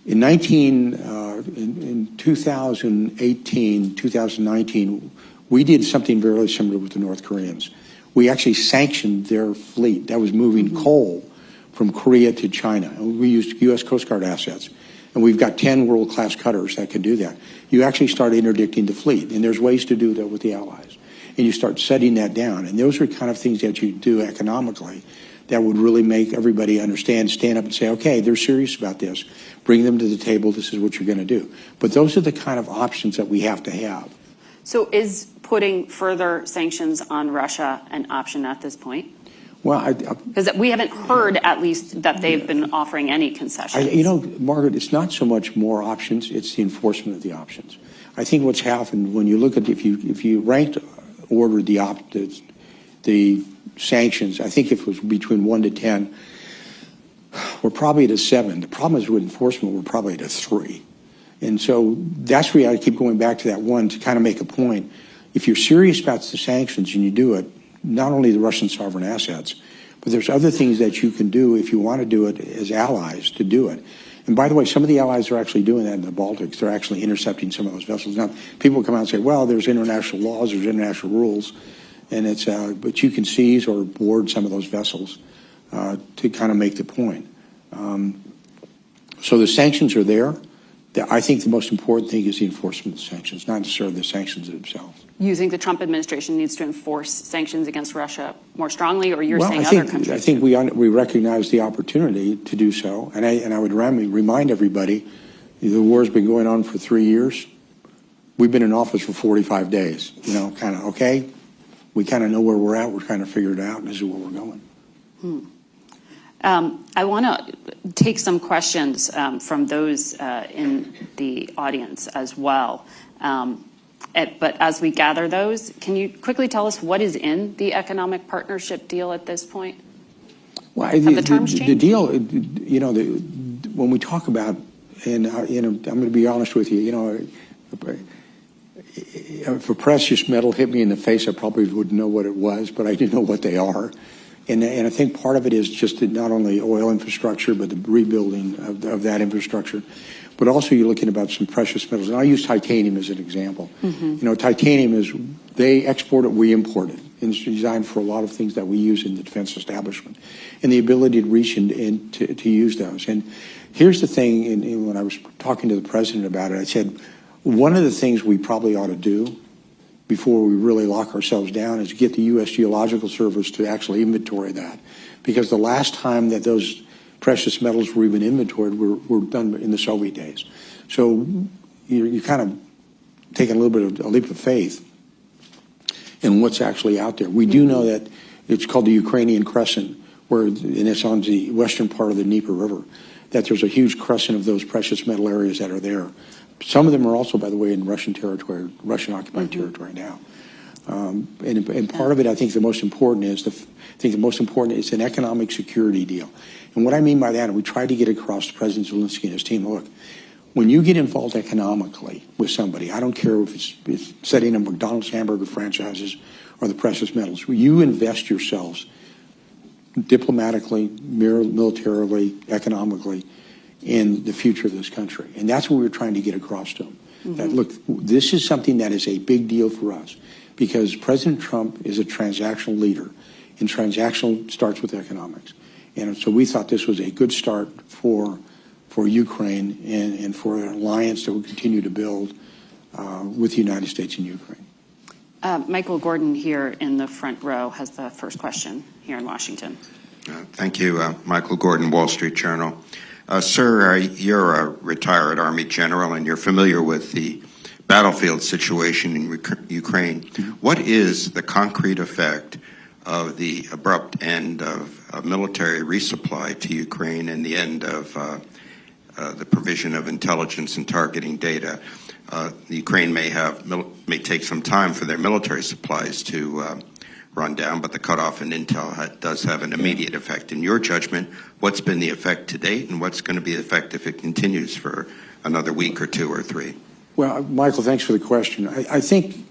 In 2018, 2019, we did something very similar with the North Koreans. We actually sanctioned their fleet that was moving coal from Korea to China. And we used U.S. Coast Guard assets. And we've got 10 world-class cutters that can do that. You actually start interdicting the fleet, and there's ways to do that with the allies. And you start setting that down. And those are kind of things that you do economically that would really make everybody understand, stand up and say, okay, they're serious about this. Bring them to the table. This is what you're going to do. But those are the kind of options that we have to have. So is putting further sanctions on Russia an option at this point? Well, because we haven't heard, at least, that they've been offering any concessions. Margaret, it's not so much more options; it's the enforcement of the options. I think what's happened when you look at if you ranked ordered the sanctions, I think if it was between 1 to 10, we're probably at a 7. The problem is with enforcement, we're probably at a 3. And so that's where I keep going back to that one to kind of make a point. If you're serious about the sanctions and you do it, not only the Russian sovereign assets, but there's other things that you can do if you want to do it as allies to do it. And by the way, some of the allies are actually doing that in the Baltics. They're actually intercepting some of those vessels. Now, people come out and say, well, there's international laws, there's international rules, and it's but you can seize or board some of those vessels to kind of make the point. So the sanctions are there. I think the most important thing is the enforcement of the sanctions, not necessarily the sanctions themselves. You think the Trump administration needs to enforce sanctions against Russia more strongly, or you're saying other countries? I think we recognize the opportunity to do so, and I would remind everybody, the war's been going on for 3 years. We've been in office for 45 days. Kind of okay. We kind of know where we're at. We're trying to figure it out, and this is where we're going. I want to take some questions from those in the audience as well. But as we gather those, can you quickly tell us what is in the economic partnership deal at this point? Well, Have the terms changed? The deal, when we talk about, and I'm going to be honest with you, if a precious metal hit me in the face, I probably wouldn't know what it was, but I do know what they are. And I think part of it is just not only oil infrastructure, but the rebuilding of that infrastructure. But also you're looking about some precious metals. And I'll use titanium as an example. Titanium is, they export it, we import it. And it's designed for a lot of things that we use in the defense establishment. And the ability to reach and to use those. And here's the thing, and when I was talking to the president about it, I said, one of the things we probably ought to do before we really lock ourselves down is get the U.S. Geological Service to actually inventory that. Because the last time that those precious metals were even inventoried were done in the Soviet days. So you kind of taking a little bit of a leap of faith in what's actually out there. We do know that it's called the Ukrainian Crescent, and it's on the western part of the Dnieper River, that there's a huge crescent of those precious metal areas that are there. Some of them are also, by the way, in Russian territory, Russian-occupied territory now. And part of it, I think the most important is an economic security deal. And what I mean by that, and we tried to get across to President Zelensky and his team, look, when you get involved economically with somebody, I don't care if it's setting up McDonald's hamburger franchises or the precious metals, you invest yourselves diplomatically, militarily, economically, in the future of this country. And that's what we're trying to get across to them. That, look, this is something that is a big deal for us because President Trump is a transactional leader, and transactional starts with economics. And so we thought this was a good start for Ukraine and for an alliance that will continue to build with the United States and Ukraine. Michael Gordon here in the front row has the first question here in Washington. Thank you. Michael Gordon, Wall Street Journal. Sir, you're a retired Army general and you're familiar with the battlefield situation in Ukraine. What is the concrete effect of the abrupt end of military resupply to Ukraine and the end of the provision of intelligence and targeting data? Ukraine may take some time for their military supplies to run down, but the cutoff in intel does have an immediate effect. In your judgment, what's been the effect to date, and what's going to be the effect if it continues for another week or 2 or 3? Well, Michael, thanks for the question. I think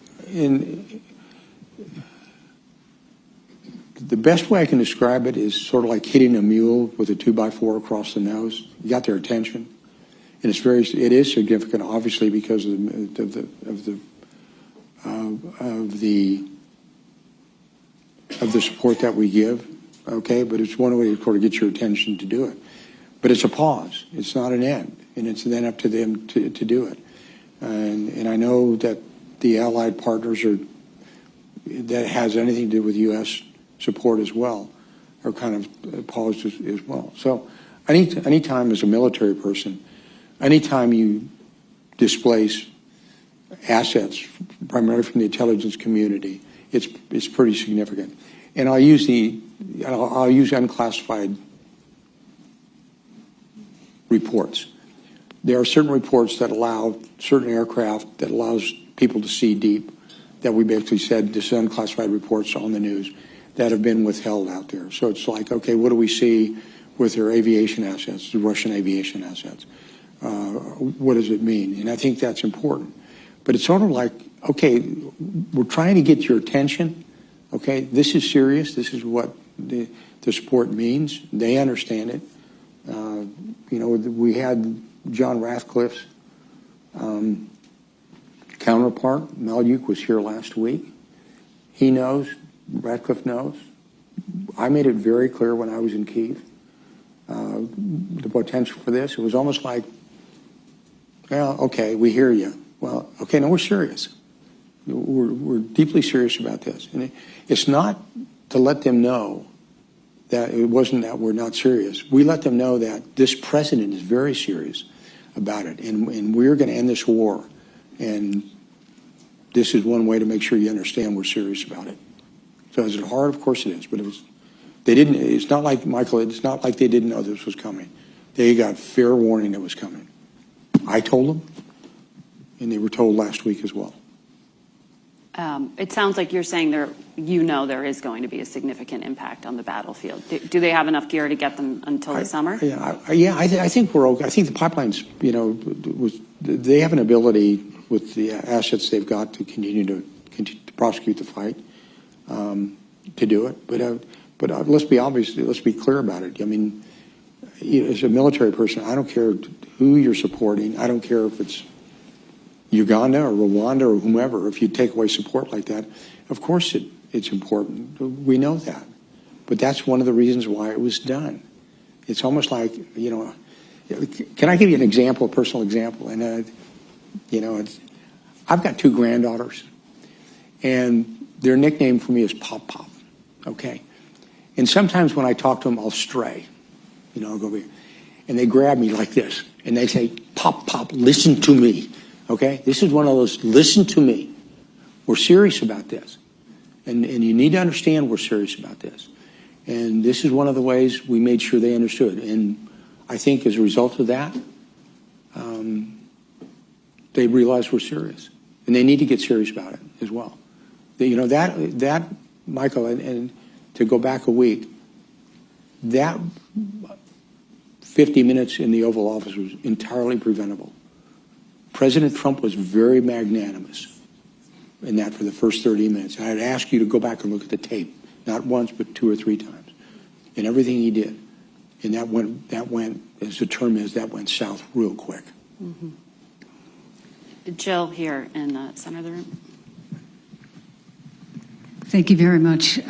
the best way I can describe it is sort of like hitting a mule with a 2x4 across the nose. You got their attention, and it is significant, obviously, because of the support that we give. Okay, but it's one way to sort of get your attention to do it. But it's a pause. It's not an end, and it's then up to them to do it. And I know that the allied partners that has anything to do with U.S. support as well are kind of paused as well. So anytime as a military person, anytime you displace assets, primarily from the intelligence community, it's pretty significant. And I'll use unclassified reports. There are certain reports that allow certain aircraft that allows people to see deep, that we basically said this is unclassified reports on the news that have been withheld out there. So it's like, okay, what do we see with their aviation assets, the Russian aviation assets? What does it mean? And I think that's important. But it's sort of like, okay, we're trying to get your attention. Okay, this is serious. This is what the support means. They understand it. We had John Ratcliffe's counterpart, Malyuk, was here last week. He knows, Ratcliffe knows. I made it very clear when I was in Kyiv, the potential for this. It was almost like, well, okay, we hear you. Well, okay, no, we're serious. We're deeply serious about this. And it's not to let them know that it wasn't that we're not serious. We let them know that this president is very serious about it, and we're going to end this war. And this is one way to make sure you understand we're serious about it. So is it hard? Of course it is. But it's not like, Michael, it's not like they didn't know this was coming. They got fair warning it was coming. I told them, and they were told last week as well. It sounds like you're saying there is going to be a significant impact on the battlefield. Do they have enough gear to get them until the summer? I think we're okay. I think the pipelines, they have an ability with the assets they've got to continue to prosecute the fight, to do it. But let's be obvious. Let's be clear about it. I mean, as a military person, I don't care who you're supporting. I don't care if it's Uganda or Rwanda or whomever. If you take away support like that, of course it's important. We know that. But that's one of the reasons why it was done. It's almost like, can I give you an example, a personal example? And, I've got two granddaughters, and their nickname for me is Pop Pop, okay? And sometimes when I talk to them, I'll stray. I'll go, and they grab me like this, and they say, Pop Pop, listen to me. Okay, this is one of those, listen to me. We're serious about this. And you need to understand we're serious about this. And this is one of the ways we made sure they understood. And I think as a result of that, they realize we're serious. And they need to get serious about it as well. That Michael, and to go back a week, that 50 minutes in the Oval Office was entirely preventable. President Trump was very magnanimous in that for the first 30 minutes. And I'd ask you to go back and look at the tape, not once, but 2 or 3 times, and everything he did. And that went, as the term is, that went south real quick. Mm-hmm. Jill here in the center of the room. Thank you very much,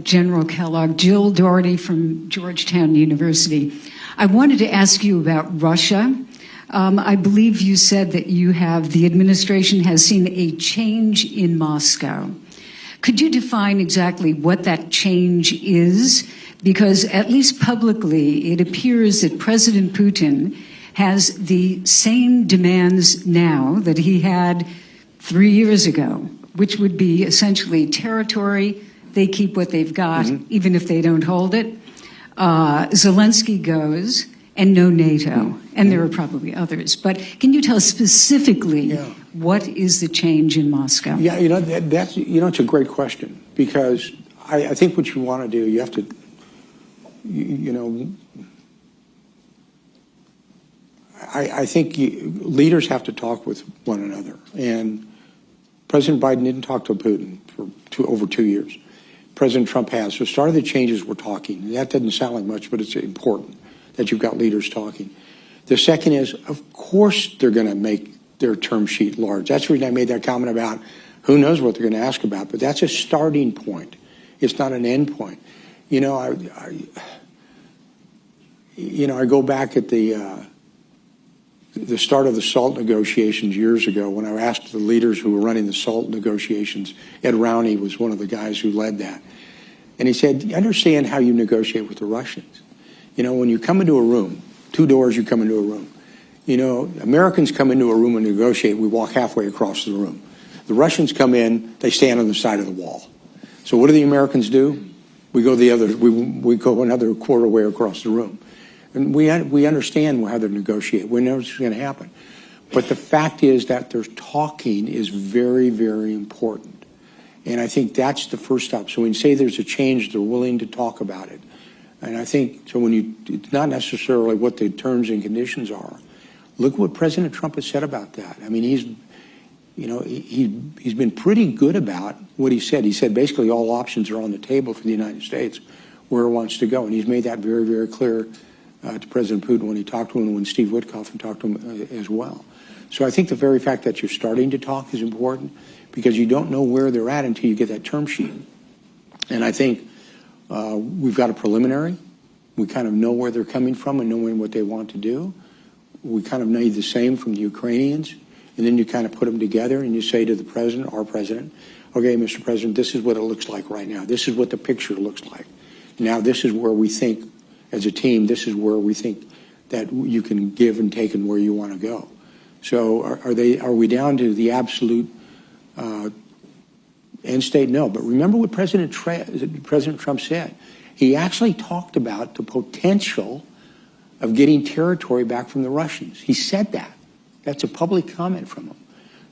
General Kellogg. Jill Doherty from Georgetown University. I wanted to ask you about Russia. I believe you said that the administration has seen a change in Moscow. Could you define exactly what that change is? Because at least publicly, it appears that President Putin has the same demands now that he had 3 years ago, which would be essentially territory. They keep what they've got, even if they don't hold it. Zelensky goes, and no NATO. And there are probably others. But can you tell us specifically what is the change in Moscow? Yeah, it's a great question, because I think what you want to do, you have to, I think leaders have to talk with one another. And President Biden didn't talk to Putin for over 2 years. President Trump has. So starting the changes, we're talking. That doesn't sound like much, but it's important that you've got leaders talking. The second is, of course, they're going to make their term sheet large. That's the reason I made that comment about who knows what they're going to ask about, but that's a starting point. It's not an end point. You know, I go back at the start of the SALT negotiations years ago when I asked the leaders who were running the SALT negotiations. Ed Rowney was one of the guys who led that. And he said, you understand how you negotiate with the Russians. You know, when you come into a room, 2 doors, you come into a room. You know, Americans come into a room and negotiate, we walk halfway across the room. The Russians come in, they stand on the side of the wall. So what do the Americans do? We go we go another quarter way across the room. And we understand how they negotiate. We know what's going to happen. But the fact is that their talking is very, very important. And I think that's the first step. So when you say there's a change, they're willing to talk about it. And I think, so it's not necessarily what the terms and conditions are. Look what President Trump has said about that. I mean, he's been pretty good about what he said. He said basically all options are on the table for the United States where it wants to go. And he's made that very, very clear to President Putin when he talked to him and when Steve Witkoff talked to him as well. So I think the very fact that you're starting to talk is important because you don't know where they're at until you get that term sheet. And I think we've got a preliminary. We kind of know where they're coming from and knowing what they want to do. We kind of need the same from the Ukrainians. And then you kind of put them together and you say to the president, our president, okay, Mr. President, this is what it looks like right now. This is what the picture looks like. Now this is where we think, as a team, this is where we think that you can give and take and where you want to go. So are we down to the absolute end state? No. But remember what President Trump said. He actually talked about the potential of getting territory back from the Russians. He said that. That's a public comment from him.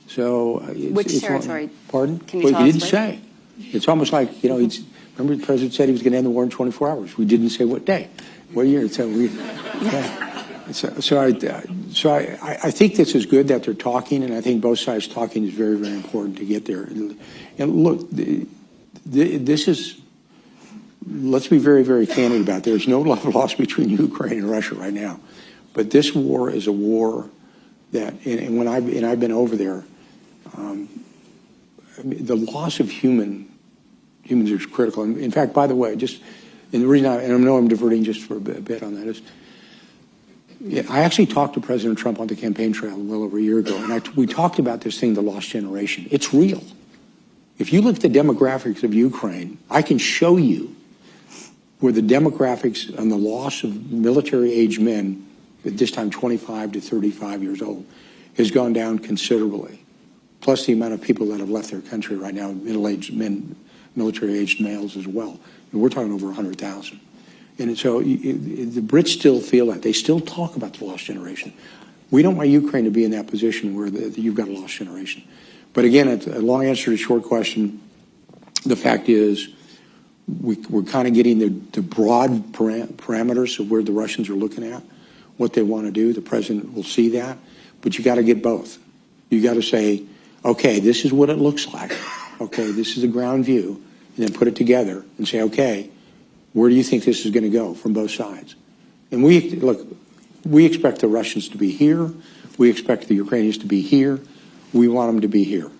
So which territory? Pardon? Can you tell us? He didn't say. It's almost like, remember the president said he was going to end the war in 24 hours. We didn't say what day, what year. So I think this is good that they're talking, and I think both sides talking is very, very important to get there. And look, this is, let's be very, very candid about it. There's no love lost between Ukraine and Russia right now. But this war is a war that, and when I've been over there, the loss of humans is critical. And in fact, by the way, and the reason I know I'm diverting just for a bit on that is, I actually talked to President Trump on the campaign trail well over a year ago, and we talked about this thing, the lost generation. It's real. If you look at the demographics of Ukraine, I can show you where the demographics on the loss of military-aged men, at this time 25 to 35 years old, has gone down considerably. Plus the amount of people that have left their country right now, middle-aged men, military-aged males as well. And we're talking over 100,000. And so the Brits still feel that. They still talk about the lost generation. We don't want Ukraine to be in that position where you've got a lost generation. But again, it's a long answer to a short question. The fact is, we're kind of getting the broad parameters of where the Russians are looking at, what they want to do. The president will see that. But you got to get both. You got to say, okay, this is what it looks like. Okay, this is the ground view. And then put it together and say, okay, where do you think this is going to go from both sides? And we expect the Russians to be here. We expect the Ukrainians to be here. We want them to be here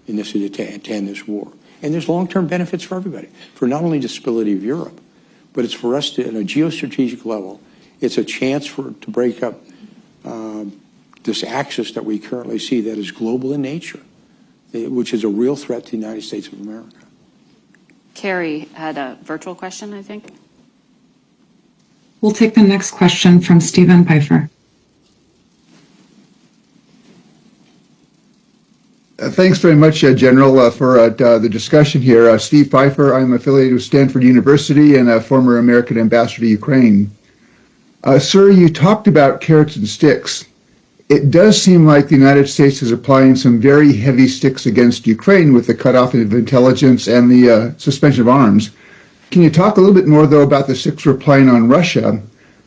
in this to end this war. And there's long-term benefits for everybody, for not only the stability of Europe, but it's for us to, at a geostrategic level, it's a chance to break up this axis that we currently see that is global in nature, which is a real threat to the United States of America. Carrie had a virtual question, I think. We'll take the next question from Stephen Pfeiffer. Thanks very much, General, for the discussion here. Steve Pfeiffer, I'm affiliated with Stanford University and a former American ambassador to Ukraine. Sir, you talked about carrots and sticks. It does seem like the United States is applying some very heavy sticks against Ukraine with the cutoff of intelligence and the suspension of arms. Can you talk a little bit more, though, about the sticks we're applying on Russia?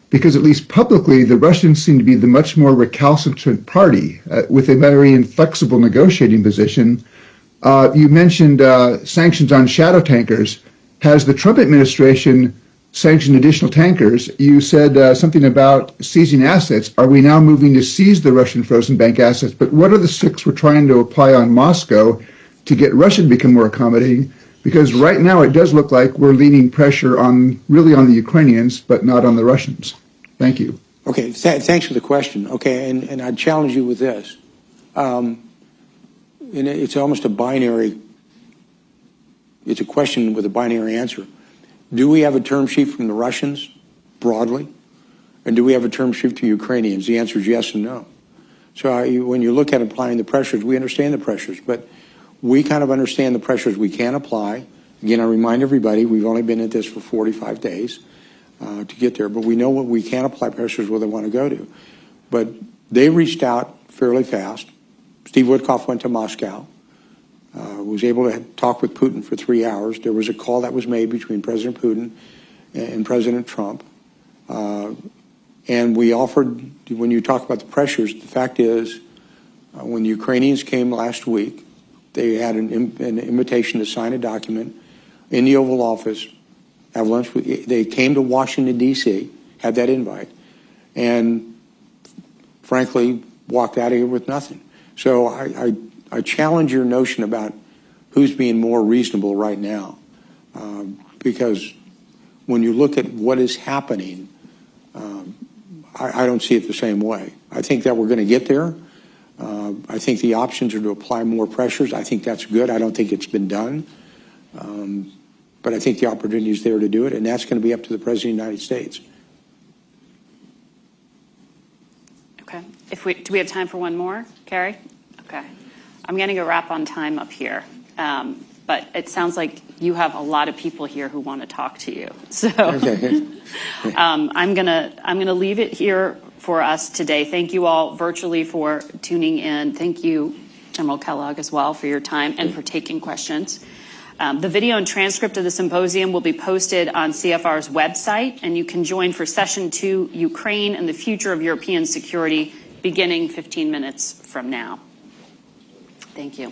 because at least publicly, the Russians seem to be the much more recalcitrant party with a very inflexible negotiating position. You mentioned sanctions on shadow tankers. Has the Trump administration sanctioned additional tankers? You said something about seizing assets. Are we now moving to seize the Russian frozen bank assets? But what are the 6 we're trying to apply on Moscow to get Russia to become more accommodating? Because right now it does look like we're leaning pressure on the Ukrainians, but not on the Russians. Thank you. Okay, thanks for the question. Okay, and I'd challenge you with this. And it's almost a binary, it's a question with a binary answer. Do we have a term sheet from the Russians broadly? And do we have a term sheet to Ukrainians? The answer is yes and no. So when you look at applying the pressures, we understand the pressures, but we kind of understand the pressures we can apply. Again, I remind everybody, we've only been at this for 45 days to get there, but we know what we can apply pressures where they want to go to. But they reached out fairly fast. Steve Witkoff went to Moscow, was able to talk with Putin for 3 hours. There was a call that was made between President Putin and President Trump. And we offered, when you talk about the pressures, the fact is, when the Ukrainians came last week, they had an invitation to sign a document in the Oval Office, have lunch with, they came to Washington, D.C., had that invite, and frankly, walked out of here with nothing. So I challenge your notion about who's being more reasonable right now, because when you look at what is happening, I don't see it the same way. I think that we're going to get there. I think the options are to apply more pressures. I think that's good. I don't think it's been done. But I think the opportunity is there to do it, and that's going to be up to the President of the United States. Okay. Do we have time for one more, Carrie? Okay. I'm getting a wrap on time up here. But it sounds like you have a lot of people here who want to talk to you. So I'm gonna leave it here for us today. Thank you all virtually for tuning in. Thank you, General Kellogg, as well, for your time and for taking questions. The video and transcript of the symposium will be posted on CFR's website, and you can join for Session 2, Ukraine and the Future of European Security, beginning 15 minutes from now. Thank you.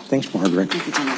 Thanks, Margaret. Thank you, General.